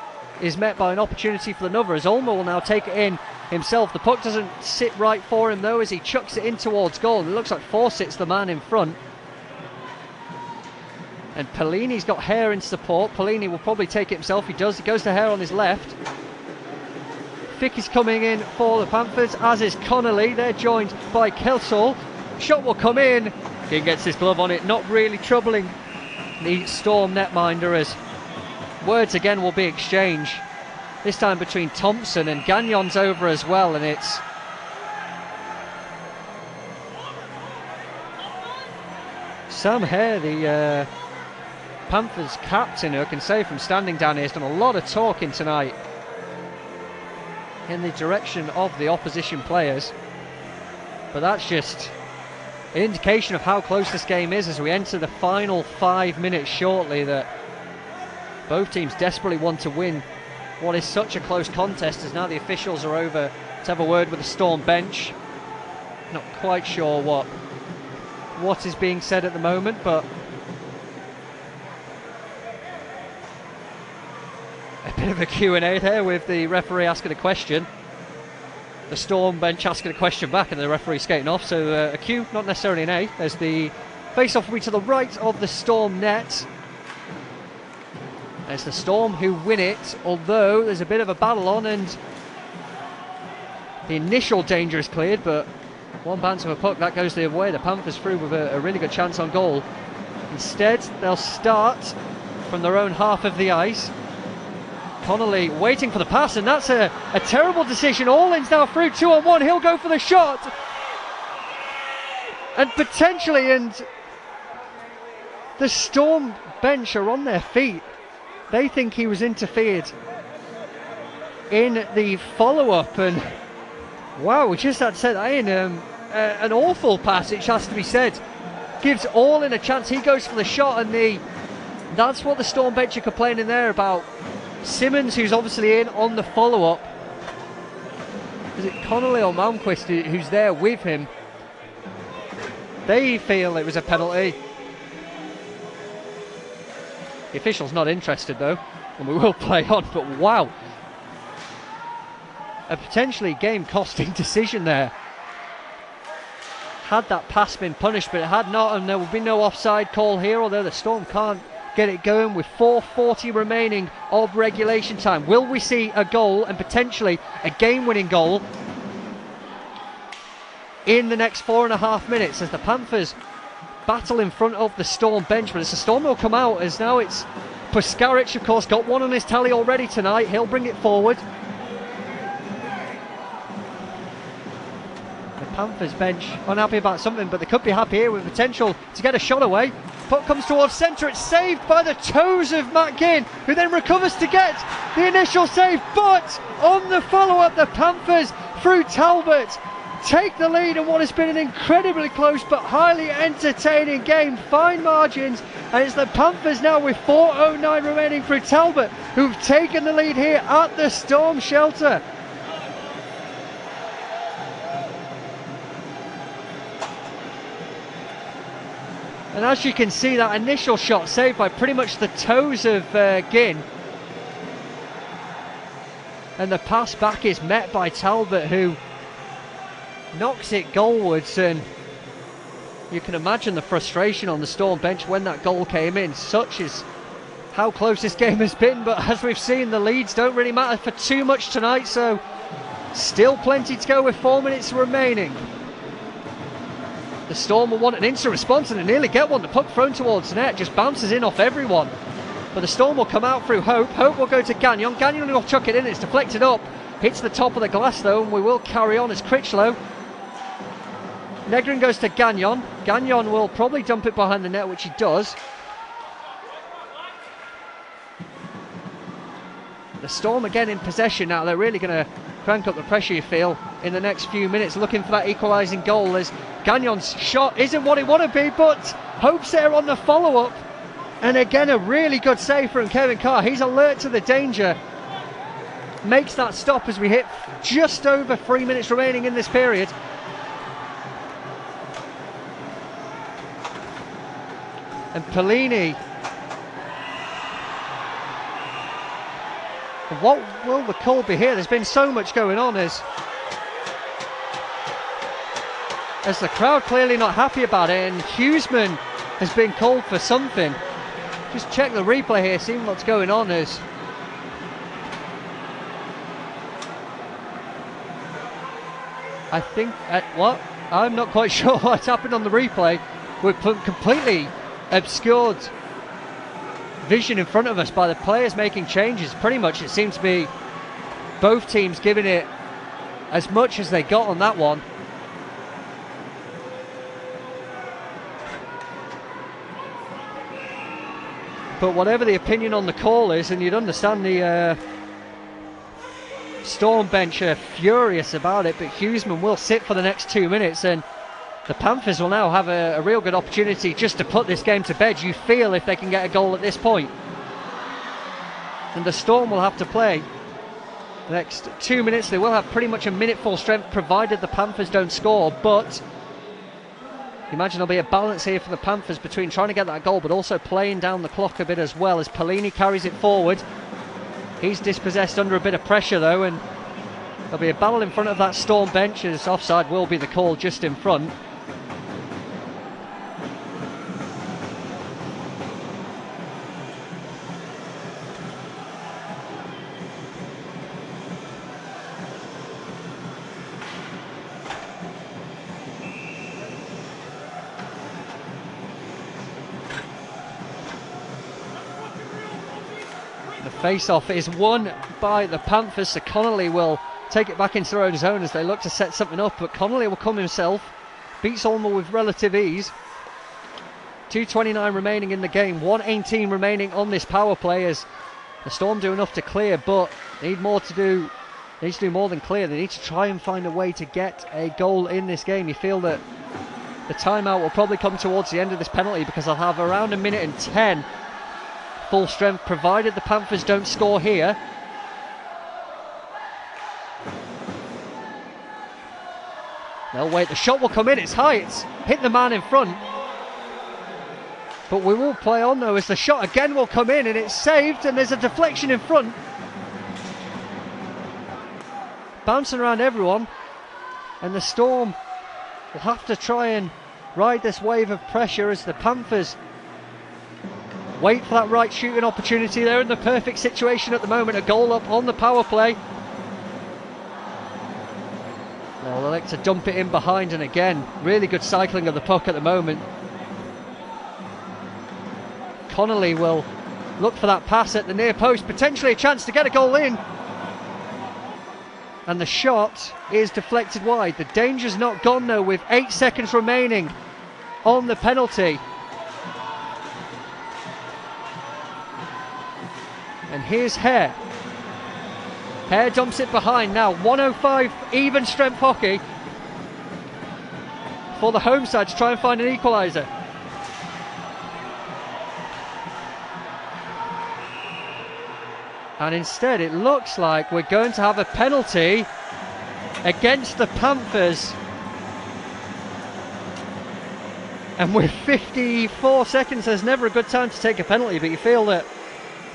is met by an opportunity for another, as Ulmer will now take it in himself. The puck doesn't sit right for him though, as he chucks it in towards goal. It looks like Fawcett's the man in front, and Pellini's got Hare in support. Pellini will probably take it himself. He does. He goes to Hare on his left. Fick is coming in for the Panthers, as is Connolly. They're joined by Kelsall. Shot will come in. He gets his glove on it, not really troubling the Storm netminder, as words again will be exchanged. This time between Thompson, and Gagnon's over as well, and it's Sam Hare, the Panthers captain, who I can say from standing down here has done a lot of talking tonight in the direction of the opposition players, but that's just an indication of how close this game is as we enter the final 5 minutes shortly, that both teams desperately want to win what is such a close contest, as now the officials are over to have a word with the Storm bench. Not quite sure what is being said at the moment, but a bit of a Q&A there with the referee asking a question, the Storm bench asking a question back, and the referee skating off. So a Q, not necessarily an A. There's the face-off will be to the right of the Storm net. It's the Storm who win it, although there's a bit of a battle on, and the initial danger is cleared, but one bounce of a puck, that goes the other way. The Panthers through with a really good chance on goal. Instead, they'll start from their own half of the ice. Connolly waiting for the pass, and that's a terrible decision. Allins now through 2-on-1. He'll go for the shot. And potentially, and the Storm bench are on their feet. They think he was interfered in the follow-up, and wow, we just had to say that in an awful pass, it has to be said. Gives Allin a chance, he goes for the shot, and that's what the Storm bench are complaining there about. Simmons, who's obviously in on the follow-up. Is it Connolly or Malmquist who's there with him? They feel it was a penalty. The official's not interested though, and we will play on, but wow. A potentially game-costing decision there. Had that pass been punished, but it had not, and there will be no offside call here, although the Storm can't get it going with 4:40 remaining of regulation time. Will we see a goal, and potentially a game-winning goal, in the next 4.5 minutes as the Panthers battle in front of the Storm bench? But it's the Storm will come out, as now it's Puskaric, of course, got one on his tally already tonight. He'll bring it forward. The Panthers bench unhappy about something, but they could be happy here with potential to get a shot away. Puck comes towards centre, it's saved by the toes of Matt Ginn, who then recovers to get the initial save, but on the follow-up the Panthers through Talbot take the lead in what has been an incredibly close but highly entertaining game, fine margins, and it's the Panthers now with 4:09 remaining through Talbot who've taken the lead here at the Storm shelter. And as you can see, that initial shot saved by pretty much the toes of Ginn, and the pass back is met by Talbot, who knocks it goalwards, and you can imagine the frustration on the Storm bench when that goal came in. Such is how close this game has been, but as we've seen, the leads don't really matter for too much tonight, so still plenty to go with 4 minutes remaining. The Storm will want an instant response, and they nearly get one. The puck thrown towards net just bounces in off everyone, but the Storm will come out through Hope. Hope will go to Gagnon. Gagnon will chuck it in, it's deflected up, hits the top of the glass though, and we will carry on as Critchlow. Negrin goes to Gagnon. Gagnon will probably dump it behind the net, which he does. The Storm again in possession now. They're really going to crank up the pressure, you feel, in the next few minutes, looking for that equalising goal, as Gagnon's shot isn't what it want to be, but Hope's there on the follow-up. And again, a really good save from Kevin Carr. He's alert to the danger. Makes that stop as we hit just over 3 minutes remaining in this period. And Pellini, what will the call be here? There's been so much going on as the crowd clearly not happy about it, and Hughesman has been called for something. Just check the replay here, see what's going on. As I think what? I'm not quite sure what's happened on the replay. We're completely obscured vision in front of us by the players making changes. Pretty much it seems to be both teams giving it as much as they got on that one. But whatever the opinion on the call is, and you'd understand the Storm bench are furious about it, but Hughesman will sit for the next 2 minutes, and the Panthers will now have a real good opportunity just to put this game to bed, you feel, if they can get a goal at this point. And the Storm will have to play the next 2 minutes. They will have pretty much a minute full strength, provided the Panthers don't score, but you imagine there'll be a balance here for the Panthers between trying to get that goal but also playing down the clock a bit as well, as Pellini carries it forward. He's dispossessed under a bit of pressure though, and there'll be a battle in front of that Storm bench, as offside will be the call just in front. The face-off is won by the Panthers, so Connolly will take it back into their own zone as they look to set something up, but Connolly will come himself, beats Ulmer with relative ease. 2:29 remaining in the game, 1:18 remaining on this power play as the Storm do enough to clear, but they need more to do. They need to do more than clear. They need to try and find a way to get a goal in this game. You feel that the timeout will probably come towards the end of this penalty because they'll have around 1 minute and 10 full strength, provided the Panthers don't score here. They'll wait, the shot will come in, it's high, it's hit the man in front. But we will play on though as the shot again will come in and it's saved, and there's a deflection in front. Bouncing around everyone, and the Storm will have to try and ride this wave of pressure as the Panthers wait for that right shooting opportunity. They're in the perfect situation at the moment, a goal up on the power play. They'll elect to dump it in behind, and again, really good cycling of the puck at the moment. Connolly will look for that pass at the near post, potentially a chance to get a goal in. And the shot is deflected wide. The danger's not gone though, with 8 seconds remaining on the penalty. And here's Hare. Hare dumps it behind now. 105 even strength hockey for the home side to try and find an equaliser. And instead it looks like we're going to have a penalty against the Panthers. And with 54 seconds, there's never a good time to take a penalty, but you feel that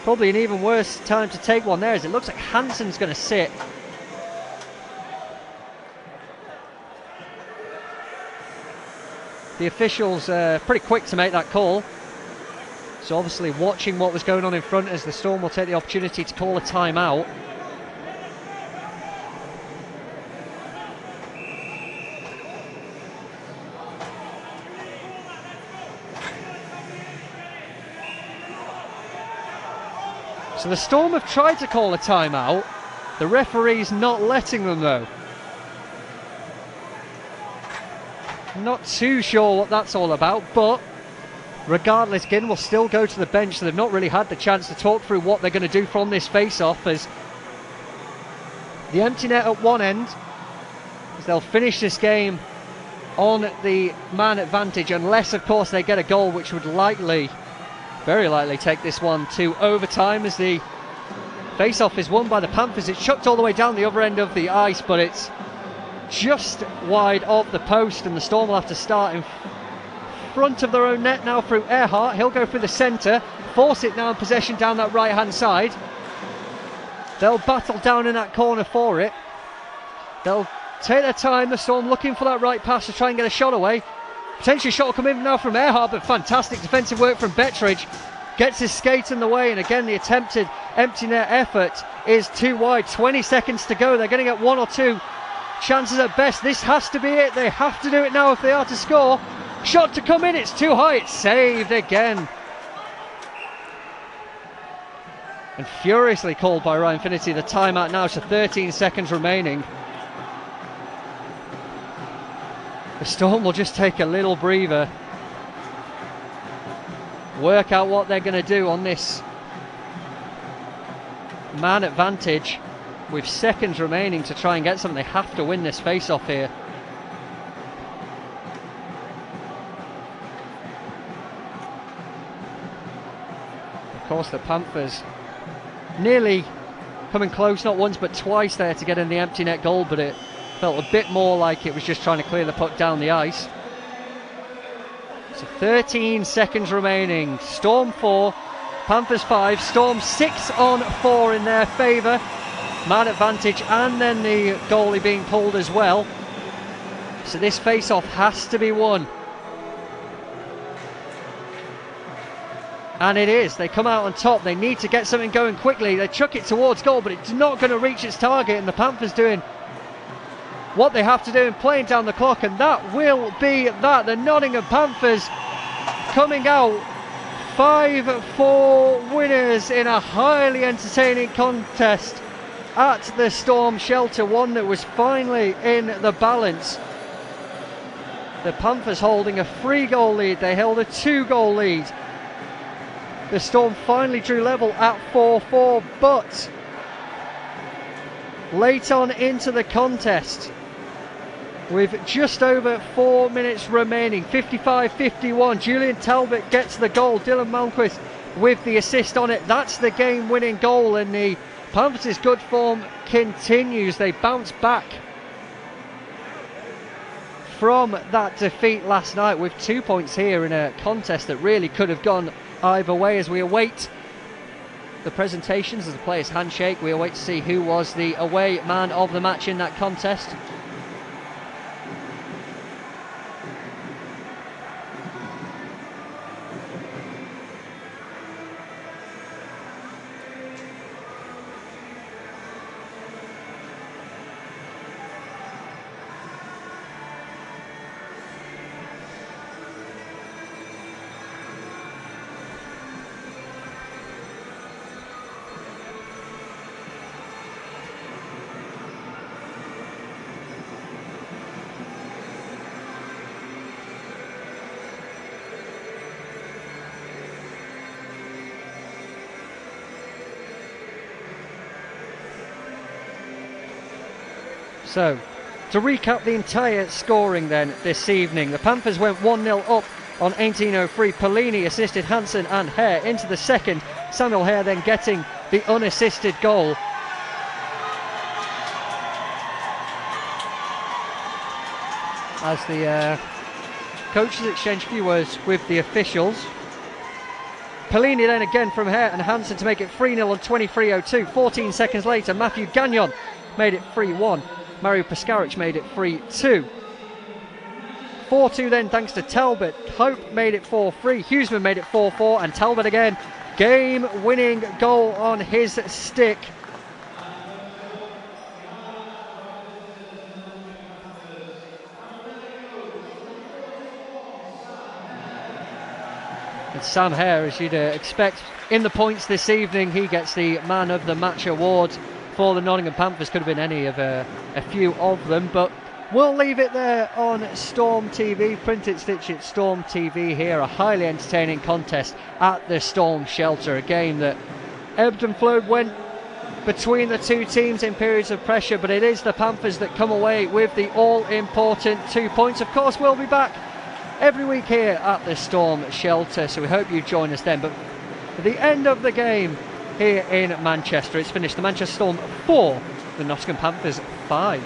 probably an even worse time to take one there, as it looks like Hansen's going to sit. The officials pretty quick to make that call. So obviously watching what was going on in front as the Storm will take the opportunity to call a timeout. So the Storm have tried to call a timeout. The referee's not letting them though. Not too sure what that's all about, but regardless, Ginn will still go to the bench, so they've not really had the chance to talk through what they're going to do from this face-off, as the empty net at one end, as they'll finish this game on the man advantage, unless of course they get a goal, which would likely, very likely, take this one to overtime, as the face-off is won by the Panthers. It's chucked all the way down the other end of the ice, but it's just wide of the post, and the Storm will have to start in front of their own net now through Earhart. He'll go through the centre, force it now in possession down that right hand side. They'll battle down in that corner for it. They'll take their time, the Storm looking for that right pass to try and get a shot away. Potentially a shot will come in now from Earhart, but fantastic defensive work from Bettridge. Gets his skate in the way, and again the attempted empty net effort is too wide. 20 seconds to go. They're going to get one or two chances at best. This has to be it. They have to do it now if they are to score. Shot to come in, it's too high, it's saved again. And furiously called by Ryan Finity. The timeout now to 13 seconds remaining. The Storm will just take a little breather, work out what they're going to do on this man advantage with seconds remaining to try and get something. They have to win this face-off here. Of course, the Panthers nearly coming close, not once but twice there to get in the empty net goal, but it felt a bit more like it was just trying to clear the puck down the ice. So 13 seconds remaining. Storm 4, Panthers 5. Storm 6 on 4 in their favour. Man advantage, and then the goalie being pulled as well. So this face-off has to be won. And it is. They come out on top. They need to get something going quickly. They chuck it towards goal, but it's not going to reach its target, and the Panthers doing what they have to do in playing down the clock, and that will be that. The Nottingham Panthers coming out 5-4 winners in a highly entertaining contest at the Storm Shelter, one that was finally in the balance. The Panthers holding a 3-goal lead, they held a 2-goal lead. The Storm finally drew level at 4-4, but late on into the contest, with just over 4 minutes remaining, 55-51, Julian Talbot gets the goal. Dylan Malmquist with the assist on it. That's the game-winning goal, and the Panthers' good form continues. They bounce back from that defeat last night with 2 points here in a contest that really could have gone either way. As we await the presentations of the players' handshake, we await to see who was the away man of the match in that contest. So, to recap the entire scoring then this evening, the Panthers went 1-0 up on 18:03. Pellini assisted Hansen and Hare into the second. Samuel Hare then getting the unassisted goal. As the coaches exchange few words with the officials. Pellini then again from Hare and Hansen to make it 3-0 on 23:02. 14 seconds later, Matthew Gagnon made it 3-1. Mario Pascaric made it 3-2. 4-2 then thanks to Talbot. Hope made it 4-3. Hughesman made it 4-4, and Talbot again, game-winning goal on his stick. And Sam Hare, as you'd expect, in the points this evening, he gets the Man of the Match award for the Nottingham Panthers. Could have been any of a few of them, but we'll leave it there on Storm TV. Print it, stitch it, Storm TV here. A highly entertaining contest at the Storm Shelter. A game that ebbed and flowed, went between the two teams in periods of pressure, but it is the Panthers that come away with the all-important 2 points. Of course, we'll be back every week here at the Storm Shelter, so we hope you join us then. But at the end of the game here in Manchester, it's finished the Manchester Storm 4, the Nottingham Panthers 5.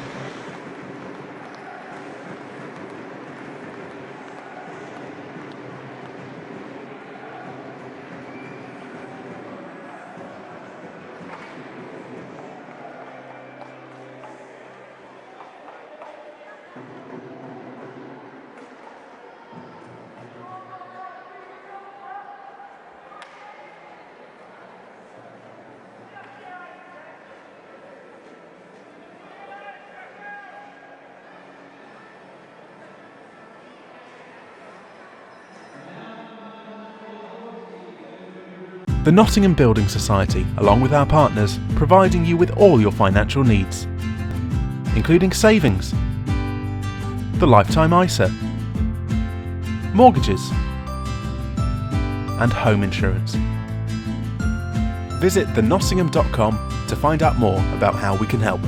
The Nottingham Building Society, along with our partners, providing you with all your financial needs, including savings, the lifetime ISA, mortgages, and home insurance. Visit thenottingham.com to find out more about how we can help.